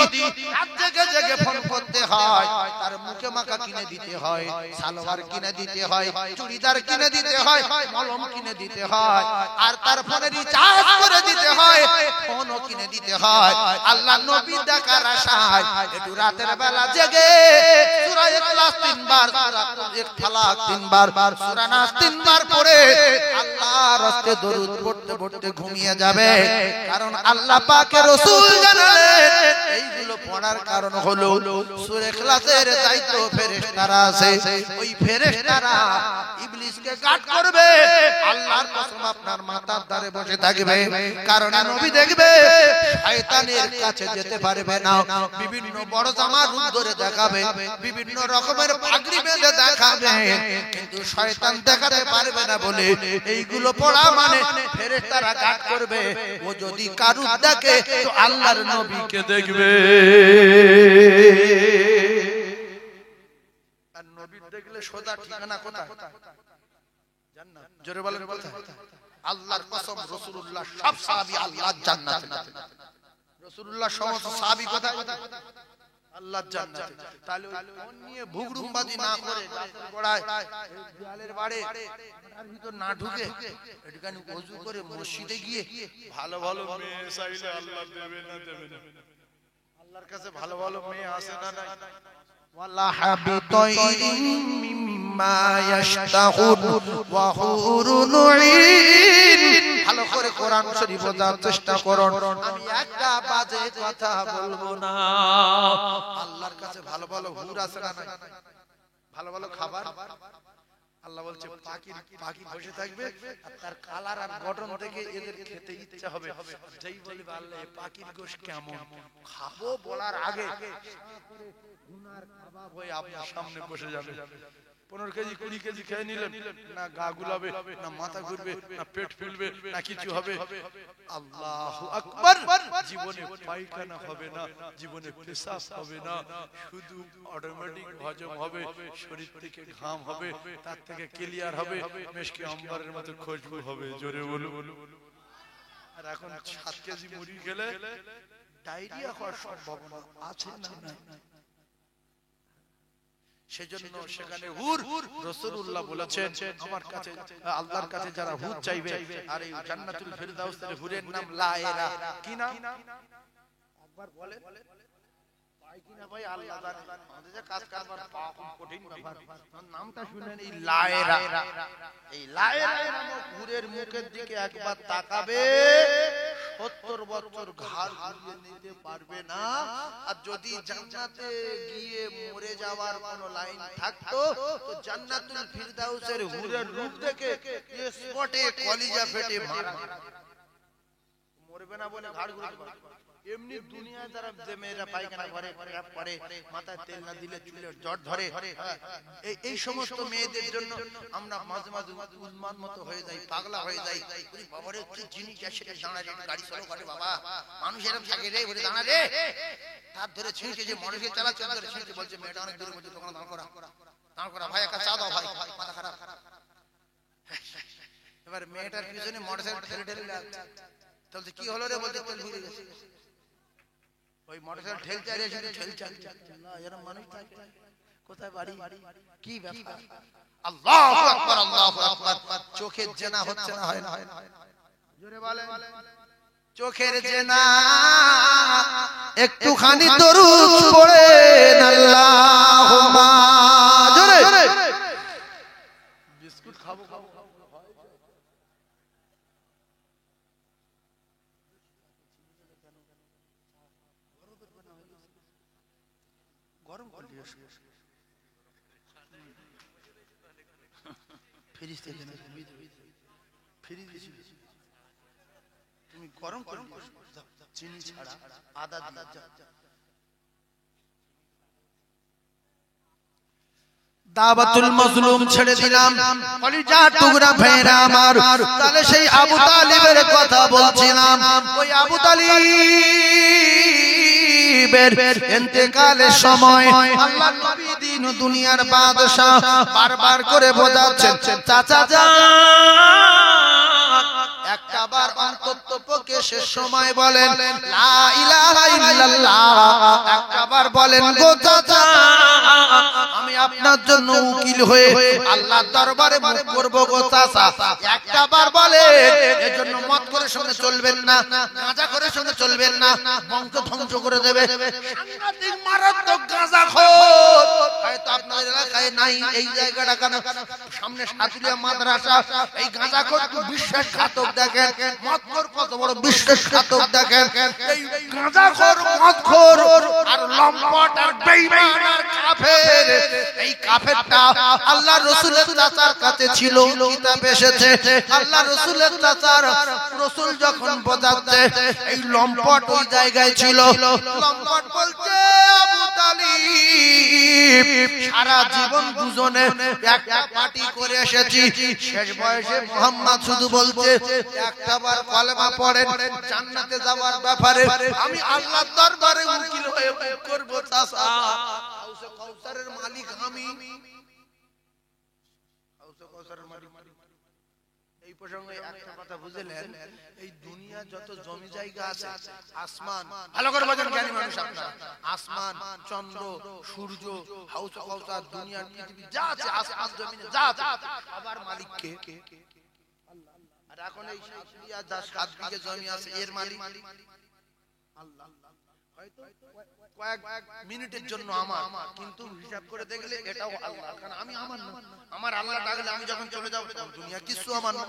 রাত জেগে জেগে ফোন করতে হয়, তার মুখে মাখা কিনে দিতে হয়, সালোয়ার কিনে দিতে হয়, চুড়িদার কিনে দিতে হয়, মলম কিনে দিতে হয়, আর তার ফোনে রিচার্জ করে দিতে হয়, ফোনও কিনে দিতে হয়। আল্লাহ নবী দেখার আশায় একটু রাতের বেলা জেগে সূরা ইখলাস তিনবার, সূরা ফালাক তিনবার, সূরা নাস তিনবার পড়ে আল্লাহর রাস্তে দরুদ পড়তে পড়তে ঘুমিয়ে যাবে। কারণ আল্লাহ পাকের রাসূল জানালেন এইগুলো পড়ার কারণ হলো সূরা ইখলাসের দায়িত্ব ফেরেশতারা আছে, ওই ফেরেশতারা ইবলিসকে গার্ড করবে। আল্লাহর কসম আপনার মাথার ধারে বসে থাকবে, কারণ নবী দেখবে শয়তানের কাছে যেতে পারবে না। বিভিন্ন বড় জামা রূপ ধরে দেখাবে, বিভিন্ন রকমের পাগড়ি বেঁধে দেখাবে, কিন্তু শয়তান দেখাতে পারবে না বলে এইগুলো পড়া মানে ফেরেশতারা গার্ড করবে। ও যদি কারুর দেখে তো আল্লাহর নবীকে দেখবে, আর নবী দেখলে সোজা ঠিকানা কোথায়? জান্নাত। জোরে বলেন কোথায়? আল্লাহর কসম রাসূলুল্লাহ সব সাহাবী আল্লাহর জান্নাতে, রাসূলুল্লাহ সমস্ত সাহাবী কোথায়? আল্লাহর জান্নাতে। তাহলে কোন নিয়ে ভুগরুমবাজি না করে গোড়ায় দেয়ালের বাড়ে তার ভিতর না ঢুকে এখানে ওযু করে মসজিদে গিয়ে ভালো ভালো মেয়ে চাইলে আল্লাহ দেবে না দেবে না? আল্লাহর কাছে ভালো ভালো মেয়ে আছে না নাই? ওয়ালা হাবিতাইন মিম্মা ইয়াশতাহুন ওয়া হুরুন ঈন। ভালো করে কোরআন শরীফ বোঝার চেষ্টা করুন, আমি একটা বাজে কথা বলবো না। আল্লাহর কাছে ভালো ভালো হুর আছে না নাই? ভালো ভালো খাবার আল্লাহ বলছে পাখি বসে থাকবে, আর তার কালার আর গঠন দেখে এদের খেতে ইচ্ছা হবে। যেই বলবে আল্লাহ এই পাখির গোশত কেমন খাবো বলার আগে গুনার কাবাব হয়ে আপনার সামনে বসে যাবে। 15 কেজি 20 কেজি খেয়ে নিলেন, না গা গুলাবে, না মাথা ঘুরবে, না পেট ফুলবে, না কিছু হবে। আল্লাহু আকবার। জীবনে পায়খানা হবে না, জীবনে পেশাব হবে না, শুধু অটোমেটিক হজম হবে, শরীর থেকে ঘাম হবে, তার থেকে ক্লিয়ার হবে, মেশকে আম্বারের মতো খুশবু হবে। জোরে বলুন। আর এখন 7 কেজি মুড়ি খেলে ডায়রিয়া হওয়ার সম্ভাবনা আছে না নাই? সেজন্য সেখানে হুর রাসূলুল্লাহ বলেছেন আমার কাছে আল্লাহর কাছে যারা হুর চাইবে, আর এই জান্নাতুল ফেরদাউসের হুরের নাম লায়রা। কি নাম? একবার বলে পাই কিনা ভাই আল্লাহ জানে, আমাদের যে কাজ কারবার পাওয়া খুব কঠিন ব্যাপার। নামটা শুনেন এই লায়রা, এই লায়রা নামক হুরের মুখের দিকে একবার তাকাবে 70 বছর ঘাড় ঘুরিয়ে নিতে পারবে না। আর যদি জান্নাতে গিয়ে মরে যাওয়ার কোনো লাইন থাকতো তো জান্নাতুল ফিরদাউসের হুরের রূপ দেখে স্পটে কলিজা ফেটে মারা মরবে না বলে ঘাড় ঘুরিয়ে পারবে। এমনি দুনিয়া যারা যে মেয়েরা পায়খানা ঘরে পড়ে, মাথায় তেল না দিলে চুলের জট ধরে, এই সমস্ত মেয়েদের জন্য আমরা মাঝে মাঝে উন্মাদ মতো হয়ে যাই, পাগলা হয়ে যাই। বাবারে কি জিনিস আসে দাঁড়া রে, গাড়ি চালাও করে বাবা, মানুষ এরকম থাকে রে, বলে দাঁড়া রে, তার ধরে ছিঁড়ছে, যে মানুষের চালাচ্ছে ধরে ছিঁড়ছে, বলছে মেয়েটা অনেক দূরে বলছে তখন দাঁড় করা ভাই, একটা চা দাও ভাই, মাথা খারাপ। এবার মেয়েটার পিছনে মোটরসাইকেল ঠেলে ঠেলে যাচ্ছে, তাহলে কি হলো রে, বলতে তেল ভুলে গেছে। ওই মোটরসাইকেল ঠেলতে আর এসে ঠেলছে, না এরকম মানুষ থাকে, কোথায় বাড়ি, কি ব্যাপার? আল্লাহু আকবার, আল্লাহু আকবার। চোখের জেনা হচ্ছে না, হয় না? জোরে বলেন। চোখের জেনা একটুখানি দরুদ পড়েন আল্লাহুম্মা জোরে বিস্কুট খাবো গরম করে দিও ফ্রিজ থেকে ফ্রিজ তুমি গরম করে চিনি ছাড়া আদা দিয়ে দাওয়াতুল মাজলুম ছেড়ে দিলাম কলিজা টুকরা ভাইরা আমার তাহলে সেই আবু তালিবের কথা বলছিলাম ওই আবু তালিবের ইন্তেকালের সময় আল্লাহর নবী দিন দুনিয়ার বাদশা বারবার করে বোঝাচ্ছেন চাচা যান একবার অন্তত পক্ষে শেষ সময় বলেন লা ইলাহা ইল্লাল্লাহ একবার বলেন গো চাচা আমি আপনার জন্য উকিল হয়ে আল্লাহর দরবারে মুখ করব গো চাচা একবার বলেন এজন্য মত করে সঙ্গে চলবেন না গাঁজা করে সঙ্গে চলবেন না বংশ ধ্বংস করে দেবে সাংঘাতিক মারাত্মক গাঁজাখোর হয়তো আপনাদের এলাকায় নাই এই জায়গাটা কেন সামনে সাতুলিয়া মাদ্রাসা এই গাঁজাখোর বিশ্বাসঘাতক দেখেন মদখোর কত বড় বিশ্বাসঘাতক দেখেন এই গাঁজাখোর মদখোর আর লম্পট আর বেঈমান আর কাফের এই কাফেরটা আল্লাহর রাসূলের চাচার কাছে ছিল কিতাব এসেছে আল্লাহর রাসূলের চাচার রাসূল যখন বোঝাতে এই লম্পট ওই জায়গায় ছিল লম্পট বলছে আবু তালিব সারা জীবন দুজনে একটা পার্টি করে এসেছি শেষ বয়সে মুহাম্মদ শুধু বলছে একটাবার কলেমা পড়েন জান্নাতে যাওয়ার ব্যাপারে আমি আল্লাহর দরবারে উকিল হয়ে করব চাচা হাউসে কাউসারের মালিক আমি হাউসে কাউসারের মালিক এই প্রসঙ্গে একটা কথা বুঝলেন এই দুনিয়া যত জমি জায়গা আছে আসমান ভালো করে বোঝেন জ্ঞানী মানুষ আপনারা আসমান চন্দ্র সূর্য হাউস কাউসার দুনিয়ার পৃথিবী যা আছে আসমান জমিনে যা আছে সবার মালিক কে আল্লাহ আর এখন এই সাতবিয়া যা 7 বিঘে জমি আছে এর মালিক আল্লাহ হয়তো কয়েক মিনিটের জন্য আমার কিন্তু হিসাব করে দেখলে এটাও আল্লাহ কারণ আমি আমার না আমার আল্লাহ ডাকলে আমি যখন চলে যাব দুনিয়া কিছু আমার না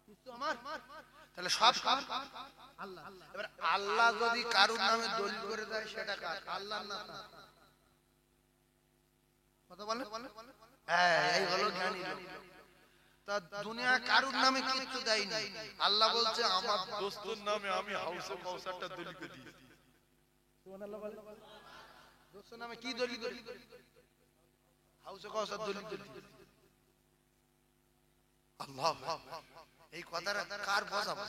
কিছু আমার তাহলে সব আল্লাহ এবার আল্লাহ যদি কারুর নামে দলিল করে দেয় সেটা কার আল্লাহর না কথা বলেন হ্যাঁ এই হলো জ্ঞানী লোক তা দুনিয়া কারুর নামে কিছু দেয়নি আল্লাহ বলছে আমার দোস্তের নামে আমি হাউসে কাউসারটা দলিল করে দিয়েছি সুবহানাল্লাহ বলে দোস্তের নামে কি দলিল করে হাউসে কাউসার দলিল করে দিয়েছি আল্লাহ এই কথাটা কার বোঝাবো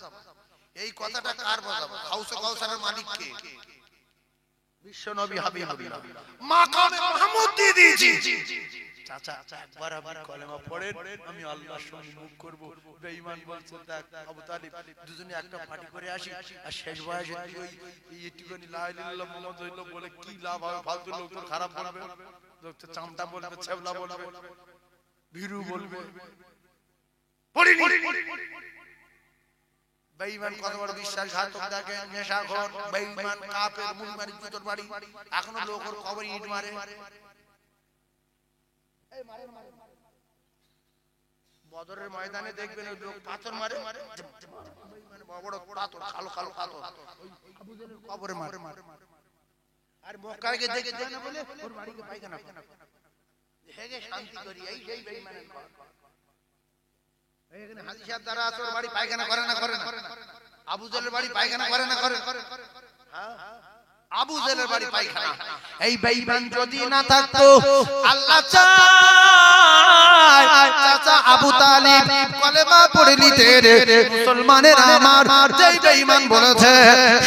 এই কথাটা কার বোঝাবো হাউসে কাউসারের মালিক কে বিশ্ব নবী হাবিবুল্লাহ মাকামে মাহমুদ দিয়ে দিয়েছি চাচা একবার আপনি কলেমা পড়েন আমি আল্লাহর সঙ্গে মুখ করব বেঈমান বলছে দেখ আবু তালিব দুজনে একটা পার্টি করে আসি আর শেষ বয়সে তুই ওই এইটুকুনি লা ইলাহা ইল্লাল্লাহ মুহাম্মাদুর রাসূলুল্লাহ বলে কি লাভ হবে ফালতু লোক তো খারাপ বলবে লোক তো চামটা বলবে ছেবলা বলবে ভীরু বলবে পড়িনি বেঈমান কত বড় বিশ্বাসঘাতক দেখেন নেশাখোর বেঈমান কাফের মুলমানি জুতোর বাড়ি এখনো লোকের কবরে ইট মারে এই মারে বদরের ময়দানে দেখবেন ওই লোক পাথর মারে বেঈমান বড় বড় পাথর কালো কালো পাথর ওই আবু জাহেলের কবরে মারে আর মক্কাকে দেখে না বলে ওর বাড়িতে পায়খানা হেগে শান্তি করি এই সেই বেঈমানের ঘর এখানে হাজী সাহেব দ্বারা আছে ওর বাড়ি পায়খানা করে না আবু জাহেলের বাড়ি পায়খানা করে না হ্যাঁ আবু জাহেলের বাড়ি পায়খানা এই বেঈমান যদি না থাকতো আল্লাহ চায় চাচা আবু তালিব কলেমা পড়ে নিতেন মুসলমানের আমার যেই বেঈমান বলেছে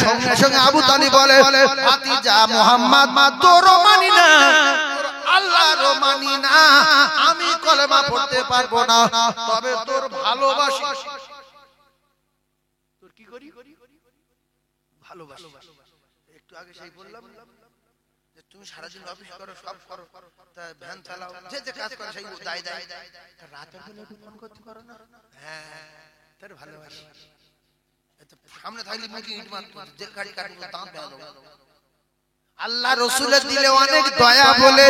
সঙ্গে সঙ্গে আবু তালিব বলে ভাতিজা মুহাম্মদ তোরও মানি না আল্লাহরও মানি না আমি কলেমা পড়তে পারবো না তবে তোর ভালোবাসি তোর কি করি ভালোবাসি একটু আগে সেই বললাম যে তুমি সারাদিন অফিস করো সব করো তা ভ্যান চালাও যে যে কাজ করে সেই দেয় রাতের বেলা একটু ফোন করতে পারো না হ্যাঁ তোর ভালোবাসি সামনে থাকলে মুখে ইট মারতো, যে গাড়ি কাটবো দাঁত বেঁধে দেবো। আল্লাহ রসুলের দিলে অনেক দয়া বলে,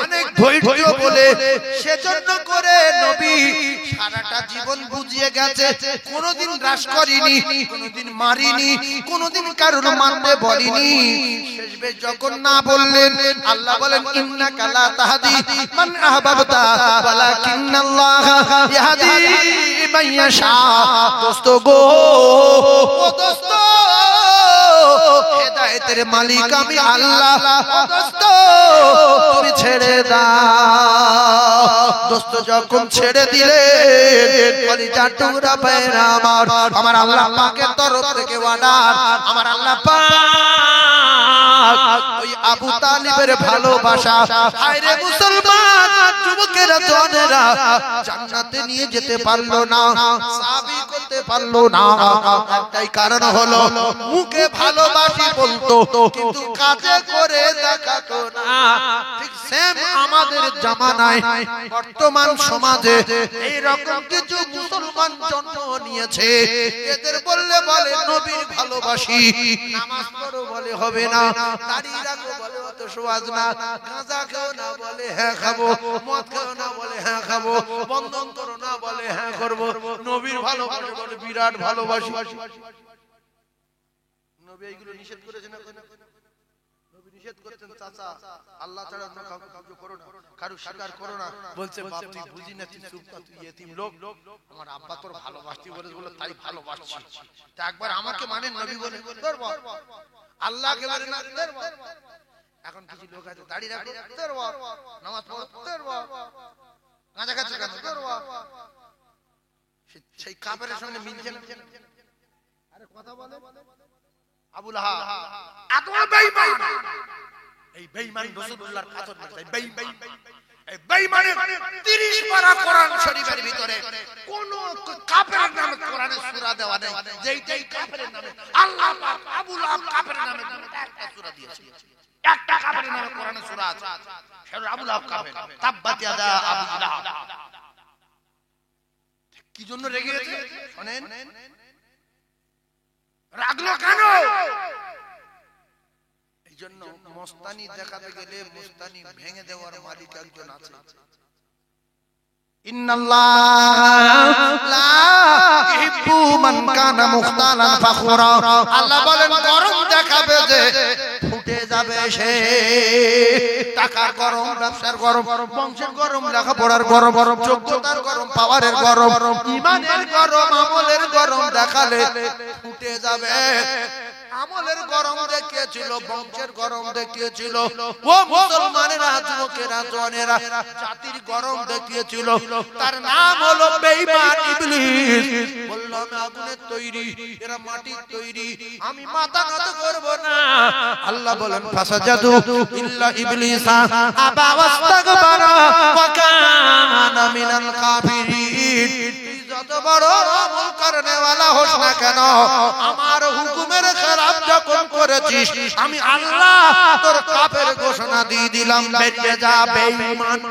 অনেক ধৈর্য বলে, সেজন্য করে নবী সারাটা জীবন বুঝিয়ে গেছে, কোনোদিন হ্রাস করিনি, কোনোদিন মারিনি, কোনোদিন কারণ মানতে বলিনি। শেষবে যখন না বললেন, আল্লাহ বলেন ইন্নাকা লা তাহদি মান আহবাবতা ওয়ালাকিন্নাল্লাহ ইয়াহদি মান ইয়াশা। দোস্ত গো, ও দোস্ত, হেদায়েতের মালিক আমি আল্লাহ, দোস্ত তুমি ছেড়ে দাও। দোস্ত যখন ছেড়ে দিলেন, কলিজার টুকরা ভাইরা আমার আল্লাহ পাকের তরফ থেকে অর্ডার, আমার আল্লাহ পাক ওই আবু তালিবের ভালোবাসা, হায় রে মুসলমান যুবকেরা জনেরা, জান্নাতে নিয়ে যেতে পারলো না, সাবি করতে পারলো না। একটাই কারণ হলো মুখে ভালোবাসি বলতো, কিন্তু কাজে করে দেখাতো না। ঠিক সেম আমাদের জামানায়, বর্তমান সমাজে এই রকম কিছু মুসলমান জন্ম নিয়েছে। এদের বললে বলে নবীর ভালোবাসি, নামাজ পড়ো বলে হবে না, দাড়ি রাখো বলে অত সওয়াজ না, গাঁজা খাও না বলে হ্যাঁ খাবো, মদ খাও না বলে হ্যাঁ খাবো, বন্ধন করো না বলে হ্যাঁ করবো, নবীর ভালোবাসা বলে বিরাট ভালোবাসি। নবী এইগুলো নিষেধ করেছেন না? নবী নিষেধ করেছেন চাচা আল্লাহ ছাড়া অন্য কাউকে পুজো করো না, কারো স্বীকার করো না। বলছে বাপ তুই বুঝি না, তুই চুপ কর, তুই এতিম লোক, আমার আব্বা তোর ভালোবাসতি বলে তাই ভালোবাসছি। তা একবার আমাকে মানেন নবী বলে করব, আল্লাহকে বলে না করব। এখন কিছু লোক আছে দাড়ি রাখো করব, নামাজ পড়ো করব, গাঁজা খাচ্ছে কেন করব, সেই কাফেরের সঙ্গে মিলছে না। আরে কথা বলে আবু লাহাব এত বেঈমান, এই বেঈমান রাসূলুল্লাহর কাতর না, বেঈমান এই বেঈমানের 30 পারা কোরআন শরীফের ভিতরে কোন কাফেরের নামে কোরআনে সূরা দেওয়া নেই, যেইটাই কাফেরের নামে আল্লাহ পাক আবু লাহাব কাফেরের নামে একটা সূরা দিয়েছে, একটা কাফেরের নামে কোরআনে সূরা আছে, সেটা আবু লাহাব কাফের। তাব্বাত ইয়াদা আবু লাহাব। কি জন্য রেগে গেছে শুনেন, রাগলো কেন? এই জন্য মস্তানি দেখাতে গেলে মস্তানি ভেঙে দেওয়ার মালিক একজন আছে। আল্লাহ বলেন গরম দেখাবে যে ফুটে যাবে সে। টাকার গরম, ব্যবসার গরম, বংশের গরম, লেখাপড়ার গরম, যোগ্যতার গরম, পাওয়ারের গরম, ইমানের গরম, আমলের গরম দেখালে ফুটে যাবে। আমলের গরম দেখিয়েছিল, বংশের গরম দেখিয়েছিল, ও মুসলমানেরা, যুবকেরা, জনেরা, জাতির গরম দেখিয়েছিল। তার নাম হলো বেঈমান ইবলিস। বলল আমি আগুনের তৈরি, এরা মাটির তৈরি, আমি মাথা নত করব না। আল্লাহ বলেন ফাসাজাদু ইল্লা ইবলিসা আবা ওয়াস্তাগবারা ওয়া কানা মিনাল কাফিরিন। যত বড় আমল করনে ওয়ালা হোস না কেন, আমার হুকুমের খেলাফ যখন করেছিস, আমি আল্লাহ তোর কাফের ঘোষণা দিয়ে দিলাম, বেরিয়ে যা বেঈমান।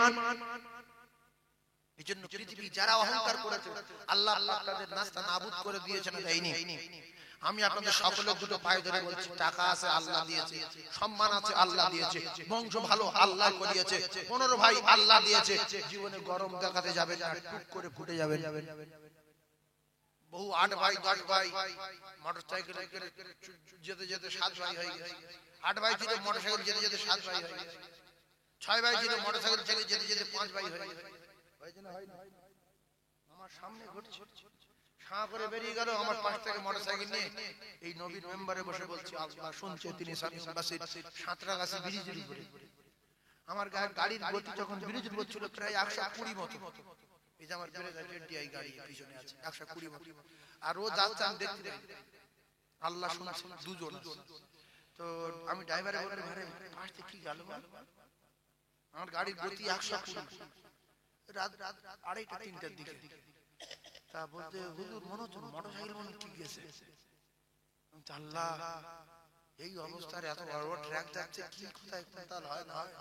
এজন্য পৃথিবী যারা অহংকার করেছে, আল্লাহ তাদের নাস্তা নাবুদ করে দিয়েছেন, দেয়নি। আমি আপনাদের সকলের দুটো পায়ে ধরে বলছি, টাকা আছে আল্লাহ দিয়েছে, সম্মান আছে আল্লাহ দিয়েছে, বংশ ভালো আল্লাহ করিয়েছে, 15 ভাই আল্লাহ দিয়েছে। জীবনে গরম দেখাতে যাবেন না, টুক করে ফুটে যাবেন। বহু 8 ভাই 10 ভাই মোটরসাইকেলে যেতে যেতে 7 ভাই হয়ে গেছে। 8 ভাই ছিল মোটরসাইকেল যেতে যেতে 7 ভাই হয়ে গেছে। 6 ভাই ছিল মোটরসাইকেল যেতে যেতে 5 ভাই হয়ে গেছে। হয়েছে না হয় না? আমার সামনে ঘটছে, শাঁ করে বেরিয়ে গেল আমার পাশ থেকে মোটরসাইকেল নিয়ে। এই নবীর মেম্বারে বসে বলছি, আল্লাহ শুনছে, তিনি সাতরাগাছি ব্রিজের উপরে। আমার গাড়ির গতি যখন ব্রিজের উপর ছিল প্রায় 120 মতো, এই যে আমার টিআই গাড়ি পিছনে আছে 120 মতো, আর ও যাচ্ছে আমি দেখতে পাই। আল্লাহ শুনছে, দুজন। তো আমি ড্রাইভারে বললাম, আরে পাশ থেকে কি গেল? আমার গাড়ির গতি 120, রাত 2:30-3টার দিকে। তা বলতে হুজুর মনে হচ্ছে মোটরসাইকেল মনে কি গেছে। আল্লাহ, এই অবস্থার এত বড় বড় ট্রাক যাচ্ছে, কি কোথায় কোথাল হয় না হয়।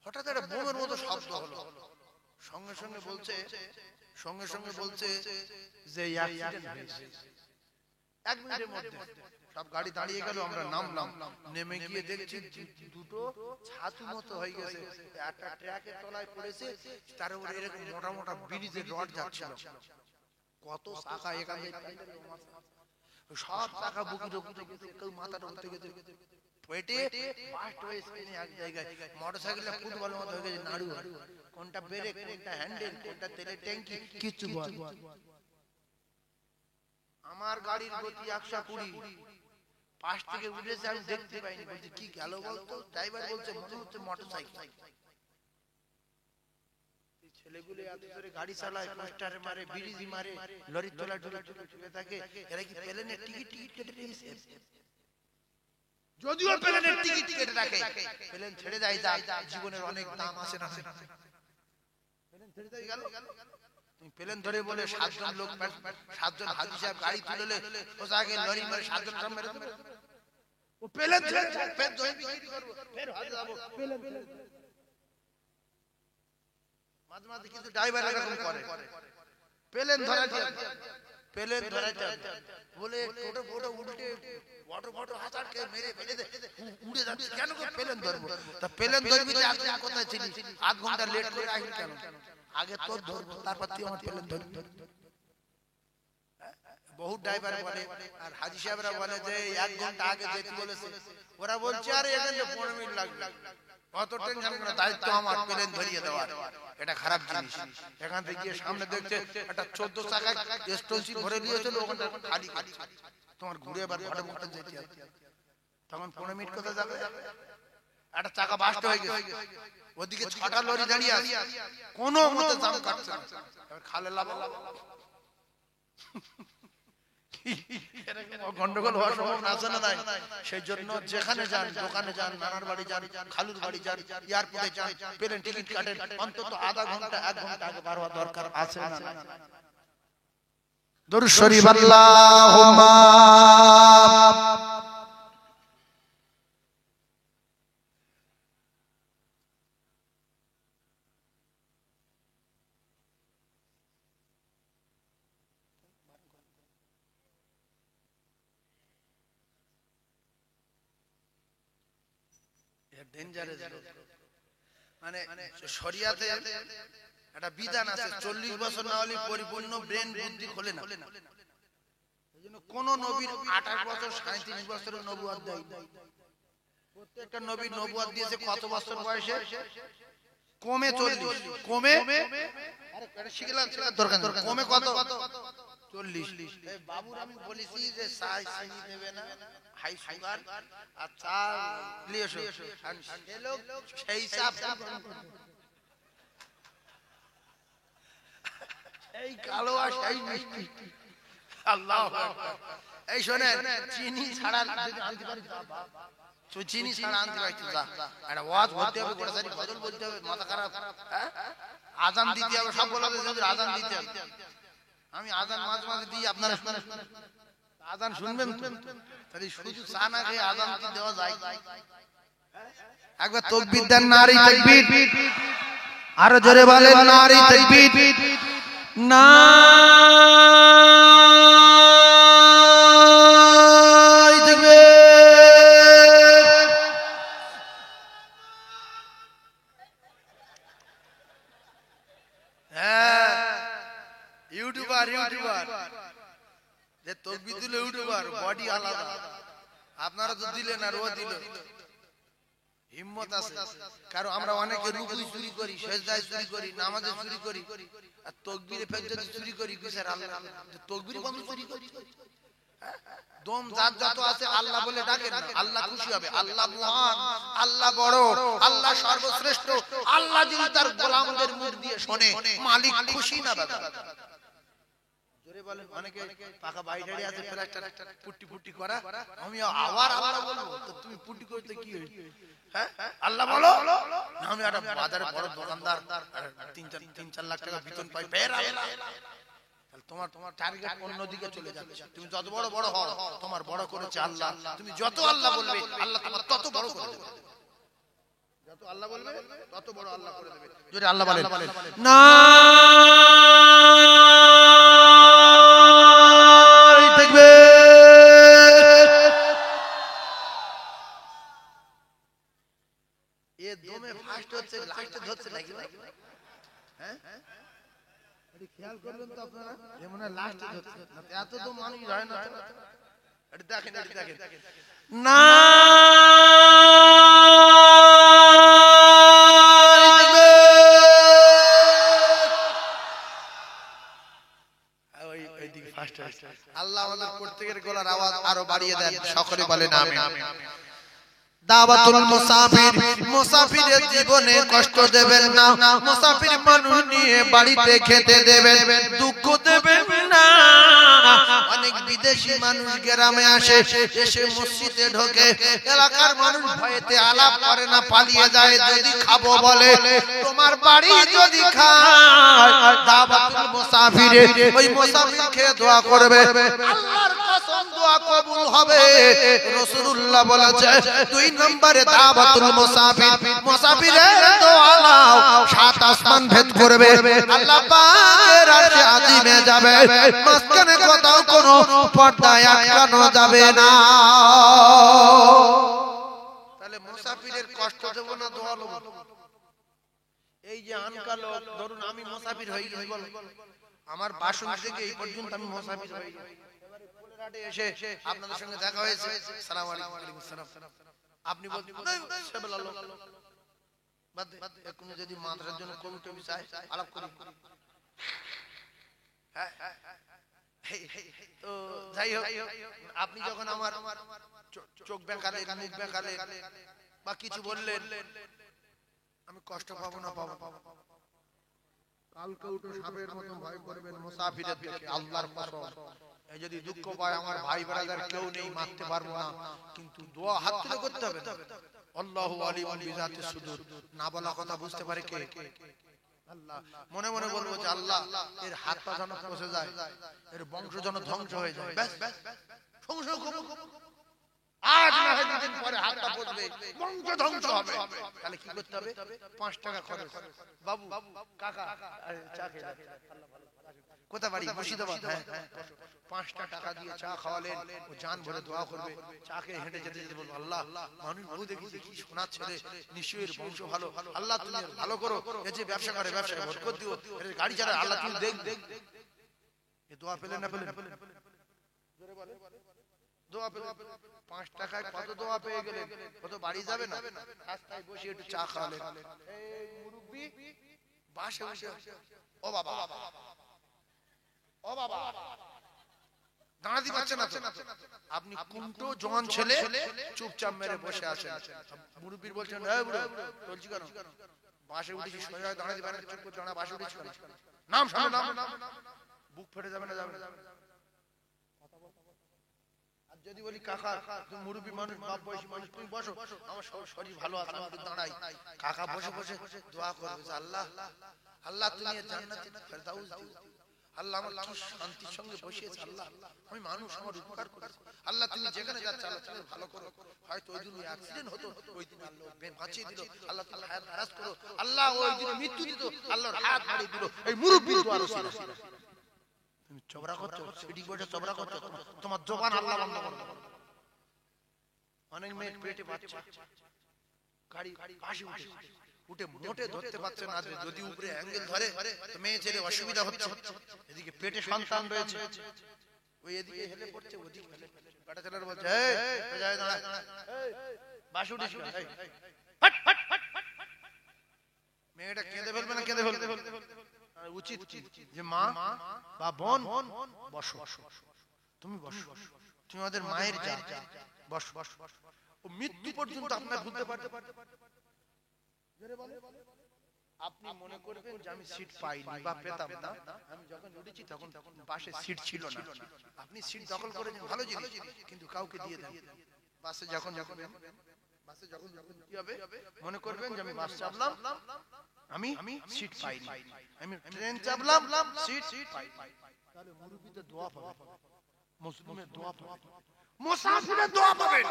হঠাৎ একটা বোমের মতো শব্দ হলো। সঙ্গে সঙ্গে বলছে যে অ্যাক্সিডেন্ট হয়েছে। 1 মিনিটের মধ্যে সব গাড়ি দাঁড়িয়ে গেল, আমরা নামলাম, নেমে গিয়ে দেখছি দুটো ছাতু মতো হয়ে গেছে, একটা ট্রাকের তলায় পড়েছে, তার উপরে এরকম মোটা মোটা ব্রিজের রড যাচ্ছিল, কত শাখা এখান থেকে সব শাখা বুকির উপরে গেছে, কেউ মাথার উপরে গেছে, পেটে ফাস্ট হয়ে স্পিনে এক জায়গায়, মোটরসাইকেলটা ফুটবল মতো হয়ে গেছে নাড়ু, কোনটা ব্রেক কোনটা হ্যান্ডেল কোনটা তেলের ট্যাঙ্কি কিছু বল। আমার গাড়ির গতি 120, পাশ থেকে উঠেছে আমি দেখতে পাইনি, বলছি কি গেল বলতো, ড্রাইভার বলছে মনে হচ্ছে মোটরসাইকেল। ছেলেগুলো এত জোরে গাড়ি চালায়, পোস্টারে মারে, বিড়িজি মারে, লরির তলায় ঢুকে থাকে, এরা কি প্লেনের টিকিট কেটে নিয়েছে? যদিও প্লেনের টিকিট কেটে রাখে, প্লেন ছেড়ে যায়, জীবনের অনেক দাম আছে না, প্লেন ছেড়ে যায় গেল, প্লেন ধরে বলে 7 জন লোক, 7 জন হাজি সাহেব গাড়ি তুললে ওটাকে লরি মারে 7 জন মেরে দেবে, ও প্লেন ছেড়ে ফের ধরে বিক্রি করব, ফের হাতে যাব, প্লেন মাঝে মাঝে কিছু ড্রাইভার এরকম করে, প্লেন ধরে বলে টোটো ফটো উল্টে ফটো হাজারকে মেরে ফেলে দে, উড়ে যাচ্ছে, কেন করে প্লেন ধরবো? তা প্লেন ধরবি যে আজ কোথায় ছিলিস, আধ ঘন্টা লেট করে আসবি কেন? আগে তোর ধরবো, তারপর তুই আমার প্লেন ধরবি। বহু ড্রাইভার বলে, আর হাজি সাহেবরা বলে যে 1 ঘন্টা আগে যেতে বলেছে, ওরা বলছে আরে এখানে 15 মিনিট লাগবে, অত টেনশন করে, দায়িত্ব আমার প্লেন ধরিয়ে দেওয়ার, এটা খারাপ জিনিস। এখান থেকে গিয়ে সামনে দেখছে একটা 14 চাকা স্টোনসি ভরে দিয়েছিল, ওখানটা খালি খালি, তোমার ঘুরে আবার ঘরে মোটর যেতে হবে, তখন 15 মিনিট কোথায় যাবে? একটা চাকা বাস্ট হয়ে গেছে, ওদিকে 6টা লরি দাঁড়িয়ে আছে, কোনো মতে জাম কাটছে না, এবার খালে লাভ গন্ডগোল হওয়ার সম্ভাবনা আছে না নাই? সেই জন্য যেখানে যান, দোকানে যান, নানার বাড়ি যান, খালুর বাড়ি যান, এয়ারপোর্টে যান, প্লেন টিকিট কাটেন, অন্তত আধা ঘন্টা 1 ঘন্টা আগে বার হওয়া দরকার আছে না? দরুদ শরীফ আল্লাহুম্মা মানে শরিয়াতে একটা বিধান আছে, 40 বছর না হলে পরিপূর্ণ ব্রেন বুদ্ধি খোলে না। এইজন্য কোন নবীর 28 বছর 37 বছরের নবুয়ত দেয়। প্রত্যেকটা নবী নবুয়ত দিয়েছে কত বছর বয়সে? কমে 40, কমে আরে এটা শিখলাম দরকার কমে কত? 40। এই বাবুর আমি বলেছি যে চাই চিনি দেবে না, হাই সুগার আর চা নিয়ে এসো, আর সে লোক সেই চাপ এই কালো আর সেই মিষ্টি, আল্লাহু আকবার। এই শোনেন, চিনি ছাড়া যদি আনতে পারি তো চিনি ছাড়া আনতে পারি তো যা, একটা ওয়াজ বলতে হবে, গোটা সারি গজল বলতে হবে, মাথা খারাপ, হ্যাঁ আজান দিতে হবে, সব বলা হবে, আজান দিতে হবে। আমি আজান মাঝে মাঝে দিই, আপনারা আজান শুনবেন তাহলে শুধু চা না খেয়ে আজান কি দেওয়া যায়? একবার তাকবীর দেন, নারী তাকবীর, আরো জোরে বলেন নারী তাকবীর, নারী তাকবীর। হ্যাঁ ইউটিউবার যে তাকবীর দিল ইউটিউবার, বডি আলাদা, আপনারা তো দিলেন আর ও দিল, হিম্মত আছে। কারণ আমরা অনেকে রুকুই চুরি করি, সেজদায় চুরি করি, নামাজে চুরি করি, আর তাকবীরে ফের যদি চুরি করি কিসের আল্লাহ? তাকবীর বন্ধ চুরি করি, দম যার যত আছে আল্লাহ বলে ডাকেন না, আল্লাহ খুশি হবে। আল্লাহ মহান, আল্লাহ বড়, আল্লাহ সর্বশ্রেষ্ঠ। আল্লাহ যদি তার গোলামদের মুখ দিয়ে শোনে, মালিক খুশি না বাবা? জোরে বলেন। অনেকে পাকা বাইরে আছে, প্লাস্টার পুটি পুটি করা, আমি আবার আল্লাহ বলবো তো তুমি পুটি করতে কি হইছে? হ্যাঁ আল্লাহ বলো, আমি একটা বাজারে বড় দোকানদার, 3-4 লাখ টাকা বেতন পাই, ফের আল্লাহ। তাহলে তোমার টার্গেট অন্যদিকে চলে যাবে। তুমি যত বড় বড় হও, তোমার বড় করেছে আল্লাহ। তুমি যত আল্লাহ বলবে, আল্লাহ তোমার তত বড় করে দেবে। যত আল্লাহ বলবে তত বড় আল্লাহ করে দেবে। যদি আল্লাহ বলেন না তাকবীর। হ্যাঁ এটা খেয়াল করবেন তো আপনারা এমন লাস্টে হচ্ছে না এত তো মানুষ হয় না এটা দেখেন না আল্লাহ আমাদের প্রত্যেকের গলার আওয়াজ আরো বাড়িয়ে দেন সকলে বলেন আমিন দাওয়াতুল মুসাফির মুসাফিরের জীবনে কষ্ট দেবেন না মুসাফির মানুষ নিয়ে বাড়িতে খেতে দেবেন দুঃখ দেবেন না অনেক বিদেশি মানুষ গ্রামে আসে এসে মসজিদে ঢোকে এলাকার মানুষ ভয়েতে আলাপ করে না পালিয়ে যায় যদি খাবো বলে তোমার বাড়ি যদি খায় দাওয়াতুল মুসাফিরে ওই মুসাফির খেয়ে দোয়া করবে আল্লাহর কসম দোয়া কবুল হবে রাসূলুল্লাহ বলেছে দুই নম্বরে দাওয়াতুল মুসাফির মুসাফিরের দোয়া নাও সাত আসমান ভেদ করবে আল্লাহ পাকের আরশে আজিমে যাবে মাঝখানে কোথাও কোনো পর্দায় আটকানো যাবে না তাহলে মুসাফিরের কষ্ট দেব না দোয়া লব এই যে আনকা লোক ধরুন আমি মুসাফির হই বল আমার বাসন থেকে এই পর্যন্ত আমি মুসাফির হই এবারে কোলাঘাটে এসে আপনাদের সঙ্গে দেখা হয়েছে আসসালামু আলাইকুম ওয়ালাইকুম আসসালাম আপনি বলছেন সেবেলা লোক বাদ দে এখন যদি মাদ্রাসার জন্য কমিটি চাই আলাপ করি হ্যাঁ তো যাই হোক আপনি যখন আমার চোখ বেঁকালে মুখ বেঁকালে বা কিছু বললেন আমি কষ্ট পাবো না পাবো কালকে উঠে সাপের মতো ভয় করবেন মুসাফিরের দিকে আল্লাহর কসম এই যদি দুঃখ পায় আমার ভাই ব্রাদার কেউ নেই মারতে পারবো না কিন্তু দোয়া হাত তুলে করতে হবে আল্লাহু আলিমুন বিজাতিস সুদূর না বলা কথা বুঝতে পারে কে আল্লাহ মনে মনে বলবো যে আল্লাহ এর হাত পা যেন খসে যায় এর বংশ যেন ধ্বংস হয়ে যায় ব্যাস সংশয় আজ না হয় দুদিন পরে হাত পা পড়বে বংশ ধ্বংস হবে তাহলে কি করতে হবে 5 টাকা খরচ বাবু কাকা চা খেয়ে আল্লাহ ভালো কোথা বাড়ি মুর্শিদাবাদ হ্যাঁ 5টা টাকা দিয়ে চা খাওয়ালেন ও জান ভরে দোয়া করবে চা খেয়ে হেঁটে যেতে যেতে বলবো আল্লাহ মানুষ বহু দেখি কি শোনার ছেলে নিশ্চয়ই এর বংশ ভালো আল্লাহ তুমি ভালো করো এই যে ব্যবসা করে ব্যবসায় বরকত দিও এর গাড়ি চালায় আল্লাহ তুমি দেখ এই দোয়া পেলেন না পেলেন জোরে বলে দোয়া পেলেন 5 টাকায় কত দোয়া পেয়ে গেলেন কত বাড়ি যাবে না রাস্তায় বসে একটু চা খাওয়ালেন এই মুরব্বি বাসে বসে ও বাবা ও বাবা দাঁড়াতে পারছেন না আপনি কুন্টো জওয়ান ছেলে চুপচাপ মেরে বসে আছেন মুরব্বির বলছেন এই বুড়ো বলছি কেন বাসে উঠেছি সোজা দাঁড়াতে পারেন চুপ করে দাঁড়া বাসে উঠেছি নাম সামনে নাম বুক ফেটে যাবে না যাবে আর যদি বলি কাকা তুমি মুরব্বি মানুষ বাপ বয়সী মানুষ তুমি বসো আমার শরীর ভালো আছে আমি দাঁড়াই কাকা বসে বসে দোয়া করবে আল্লাহ আল্লাহ তুমি জান্নাতে ফেরদাউস দিও আল্লাহ আমার কি শান্তির সঙ্গে বসিয়েছে আল্লাহ আমি মানুষ আমার উপকার করেছি আল্লাহ তুমি যেখানে যাচ্ছ আল্লাহ তুমি ভালো করো হয়তো ওই দিন অ্যাক্সিডেন্ট হতো ওই দিন আল্লাহ বাঁচিয়ে দিল আল্লাহ তাআলা হায়াত দারাজ করো আল্লাহ ওই দিন মৃত্যু দিত আল্লাহর হায়াত বাড়িয়ে দিল এই মুরব্বির দোয়া রসিলা তুমি চবরা করছো সিটি বসে চবরা করছো তোমার জবান আল্লাহ বন্ধ করো অনেক মেয়ে পেটে বাচ্চা গাড়ি পাশে উঠে মোটে ধরতে পারছে না যদি উপরে অ্যাঙ্গেল ধরে তো মেয়ে ছেলে অসুবিধা হচ্ছে এদিকে পেটে সন্তান রয়েছে ওই এদিকে হেলে পড়ছে ওদিকে হেলে কাটা ছেলের বলছে এই যায় দাঁড়া বাস উঠিস এই হট হট হট মেয়েটা কেঁদে ফেলবে না কেঁদে ফেলবে উচিত যে মা বা বোন বসো তুমি বসো তুমি আমাদের মায়ের জান বসো ও মৃত্যু পর্যন্ত আপনার ভুলতে পারতে আপনি মনে করবেন যে আমি সিট পাইনি বা পেতাম না আমি যখন উঠেছি তখন পাশে সিট ছিল না আপনি সিট দখল করেছেন ভালো জিনিস কিন্তু কাউকে দিয়ে দেন বাসে যখন কি হবে মনে করবেন যে আমি বাস চাপলাম আমি সিট পাইনি আমি ট্রেন চাপলাম সিট পাইনি তাহলে মুরব্বিদের দোয়া পাবে মুসলিমের দোয়া পাবে মুসাফিরের দোয়া পাবেন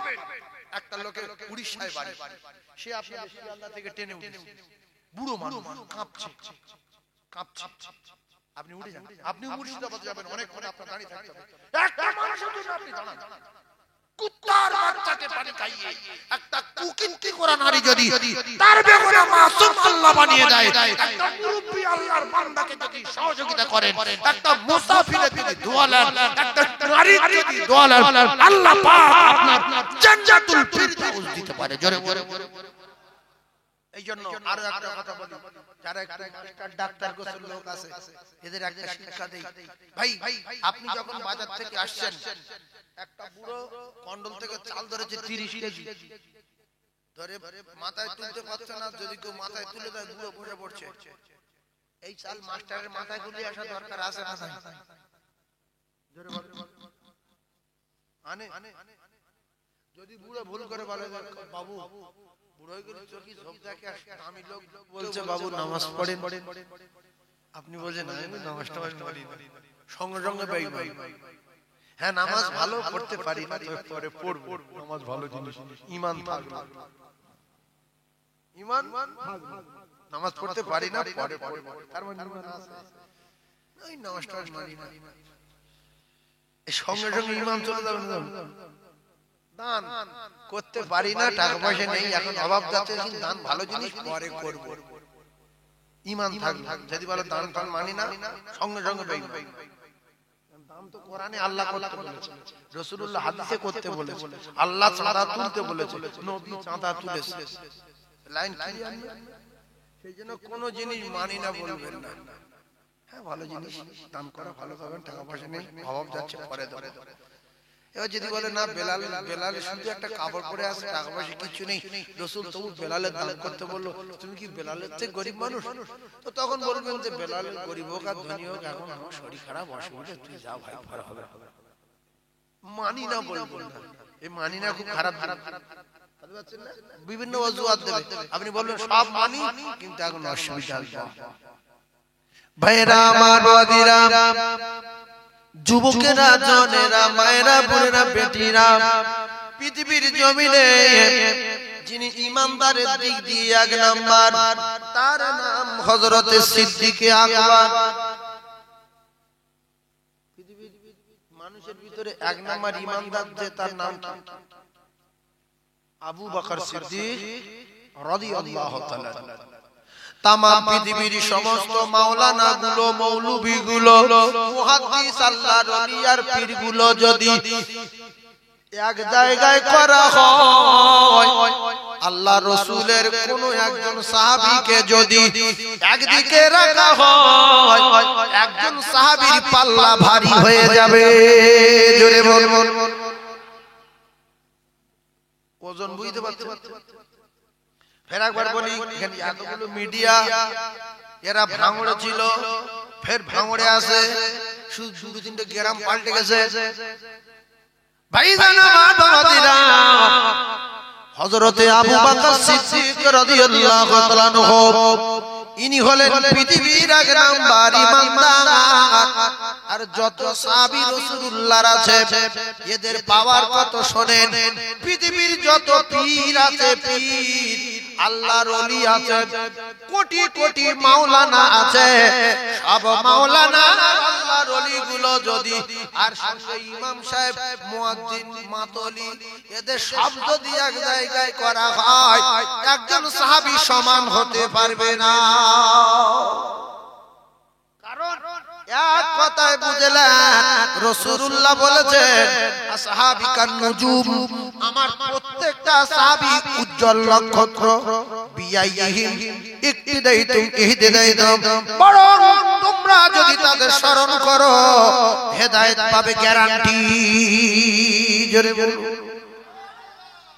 একটা লোকের উড়িষ্যায় বাড়ি সে আপনাদের শিয়ালদা থেকে টেনে উঠেছে বুড়ো মানুষ কাঁপছে আপনি উঠে যান আপনি মুর্শিদাবাদ যাবেন অনেকক্ষণ আপনার দাঁড়িয়ে থাকতে হবে একটা মানুষের জন্য আপনি দাঁড়ান কুত্তার বাচ্চাকে পানি খাইয়ে একটা কুকিন্তি করা নারী যদি তার বেগুনা মাসুম আল্লাহ বানিয়ে দেয়, একটা মুরব্বি আল্লাহর বান্দাকে যদি সহযোগিতা করেন, একটা মুসাফিরের যদি দোয়া নেন, একটা নারীর যদি দোয়া নেন, আল্লাহ পাক আপনার জান্নাতুল ফিরদাউস দিতে পারে। জোরে জোরে। এই জন্য আরো একটা কথা বলি, যারা একটু মাস্টার ডাক্তার গোসল লোক আছে এদের একটা শিক্ষা দেই। ভাই আপনি যখন বাজার থেকে আসছেন, একটা বুড়ো কন্ডল থেকে চাল ধরেছে 30 কেজি, ধরে মাথায় তুলতে পারছে না, যদি কেউ মাথায় তুলে দেয় বুড়ো বসে পড়ছে। এই চাল মাস্টারের মাথায় তুলে আসা দরকার আছে না? আনে যদি বুড়ো ভুল করে বলে বাবু আমি লোক বলছে বাবু নামাজ পড়েন, আপনি বলছেন আমি নামাজটা পড়ি, সঙ্গে সঙ্গে বেঈমান। হ্যাঁ নামাজ ভালো পড়তে পারি না, তবে পরে পড়ব। নামাজ ভালো জিনিস, ঈমান থাকবে, ঈমান নামাজ পড়তে পারি না পরে পড়ব, তার মানে ঈমান আছে। এই নামাজটা মানি না, এই সঙ্গে সঙ্গে ঈমান চলে যাবে না। দান করতে পারি না, টাকা পয়সা নেই, এখন অভাব যাচ্ছে, কিন্তু দান ভালো জিনিস, পরে করব, ঈমান থাকবে। যদি বলে দান টান মানি না, সঙ্গে সঙ্গে বেঈমান। দান তো কোরআনে আল্লাহ করতে বলেছে, রাসূলুল্লাহ হাদিসে করতে বলেছে, আল্লাহ চাঁদা তুলতে বলেছে, নবী চাঁদা তুলেছে। লাইন ক্লিয়ার না? সেইজন্য কোন জিনিস মানি না বলবেন না। হ্যাঁ ভালো জিনিস দান করা ভালো পাবেন, টাকা পয়সা নেই, অভাব যাচ্ছে, পরে দেব। এবার যদি বলে না বেলাল শুধু একটা কাপড় পরে আছে, টাকা পয়সা কিছু নেই, রাসূল তবু বেলালের দান করতে বললো, তুমি কি বেলালের থেকে গরিব মানুষ? তো তখন বলবেন যে বেলাল গরিব হোক আর ধনী হোক, এখন আমার শরীর খারাপ, অসুবিধা, তুই যা ভাই, পরে হবে। মানি না বলবেন না, এই মানি না খুব খারাপ খারাপ বিভিন্ন অজুহাত দেবে। আপনি বলবেন সব মানি, কিন্তু এখন অসুবিধা হবে। ভাইরা আমার, বাদিরা, যুবকেরা, জনেরা, মায়েরা, বোনেরা, বেটিরা, পৃথিবীর জমিনে যিনি ইমানদারের দিক দিয়ে এক নাম্বার, তার নাম হযরতে সিদ্দিকে আকবর। পৃথিবীর মানুষের ভিতরে এক নাম্বার ইমানদার যে, তার নাম কি? আবু বকর সিদ্দিক রাদিয়াল্লাহু তাআলা। তামাম পৃথিবীর সমস্ত মাওলানা গুলো, মৌলভী গুলো, মুহাদ্দিস, আল্লাহর ওলি আর পীর গুলো যদি এক জায়গায় করা হয়, আল্লাহ রাসূলের কোন একজন সাহাবীকে যদি একদিকে রাখা হয়, একজন সাহাবীর পাল্লা ভারী হয়ে যাবে। জোরে বলুন, ওজন বুঝতে পারছেন? ফের একবার বলি, এখানে এতগুলো মিডিয়া, এরা ভাঙড়ে ছিল, ফের ভাঙড়ে আছে, শুধু দুটো তিনটে গ্রাম পাল্টে গেছে। ভাইজান আমার, বাবাদিরা, হযরতে আবু বকর সিদ্দিক রাদিয়াল্লাহু তাআলা আনহু, ইনি হলেন পৃথিবীর এক নাম্বার ইমানদার। আর যত সাহাবী রাসূলুল্লাহর আছে, এদের পাওয়ার কত শোনেন। পৃথিবীর যত পীর আছে, পীর আল্লাহর ওলি আছে, কোটি কোটি মাওলানা আছে, সব মাওলানা আল্লাহর ওলি গুলো যদি আর সঙ্গে ইমাম সাহেব, মুয়াজ্জিন, মাতলি, এদের সব যদি এক জায়গায় করা হয়, একজন সাহাবী সমান হতে পারবে না। কারণ এক কথায় বুঝলেন, রাসূলুল্লাহ বলেছেন আসহাবিকান নুজুম, আমার প্রত্যেকটা সাহাবী উজ্জ্বল নক্ষত্র, বিয়াইহিম ইকতিদাইতুম ইহতিদাইতুম, বরং তোমরা যদি তাদের স্মরণ করো হেদায়েত পাবে গ্যারান্টি। জোরে বলুন।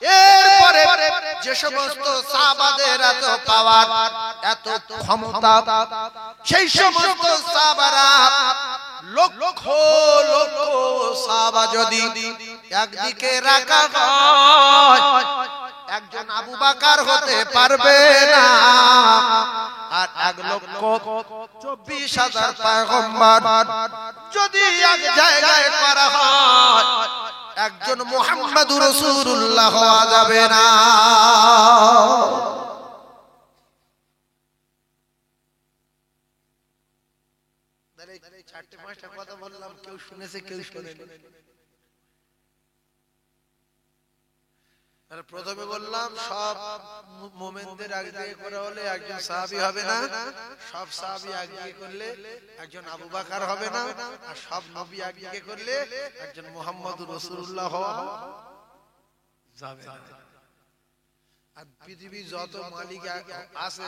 এরপরে যে সমস্ত সাহাবাদের এত পাওয়ার, এত ক্ষমতা, সেই সমস্ত সাহাবারা লক্ষ লক্ষ সাহাবা যদি একদিকে রাখা হয়, একজন আবু বকর হতে পারবে না। আর 1,24,000 পয়গম্বর যদি এক জায়গায় করা হয়, একজন মুহাম্মদুর রাসূলুল্লাহ হওয়া যাবে না। চারটে পাঁচটা কথা বললাম, কেউ শুনেছে কেউ শোনেনি। প্রথমে বললাম সব মুমিনদের আগে থেকে করা হলে একজন সাহাবী হবে না, সব সাহাবী আগে থেকে করলে একজন আবু বকর হবে না, আর সব নবী আগে থেকে করলে একজন মুহাম্মদুর রাসূলুল্লাহ হওয়া যাবে না। আর পৃথিবীর যত মালিক আছে,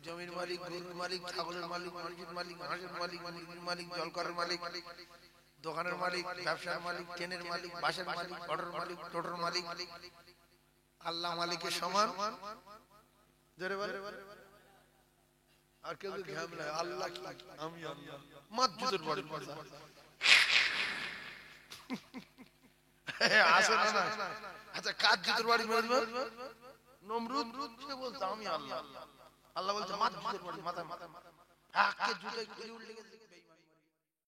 জমির মালিক, গরুর মালিক, ছাগলের মালিক, মসজিদ মালিক, হাঁসের মালিক, মুরগির মালিক, জলকরের মালিক, দোকানের মালিক, ব্যবসার মালিক, ট্রেনের মালিক, বাসের মালিক, অটোর মালিক, টোটোর মালিক, আল্লাহ মালিকের সমান। জোরে বলে। আর কেউ ঘাম নাই, আল্লাহ কি, আমি আল্লাহ, মাসজিদের বাড়ি পড়া আসে না না। আচ্ছা, কার জুতোর বাড়ি মারবে? নমরুদ সে বলতো আমি আল্লাহ, আল্লাহ বলছে মাসজিদের বাড়ি মাথা মাথা, কে জুতোয় খুলে উল্টে গেছে।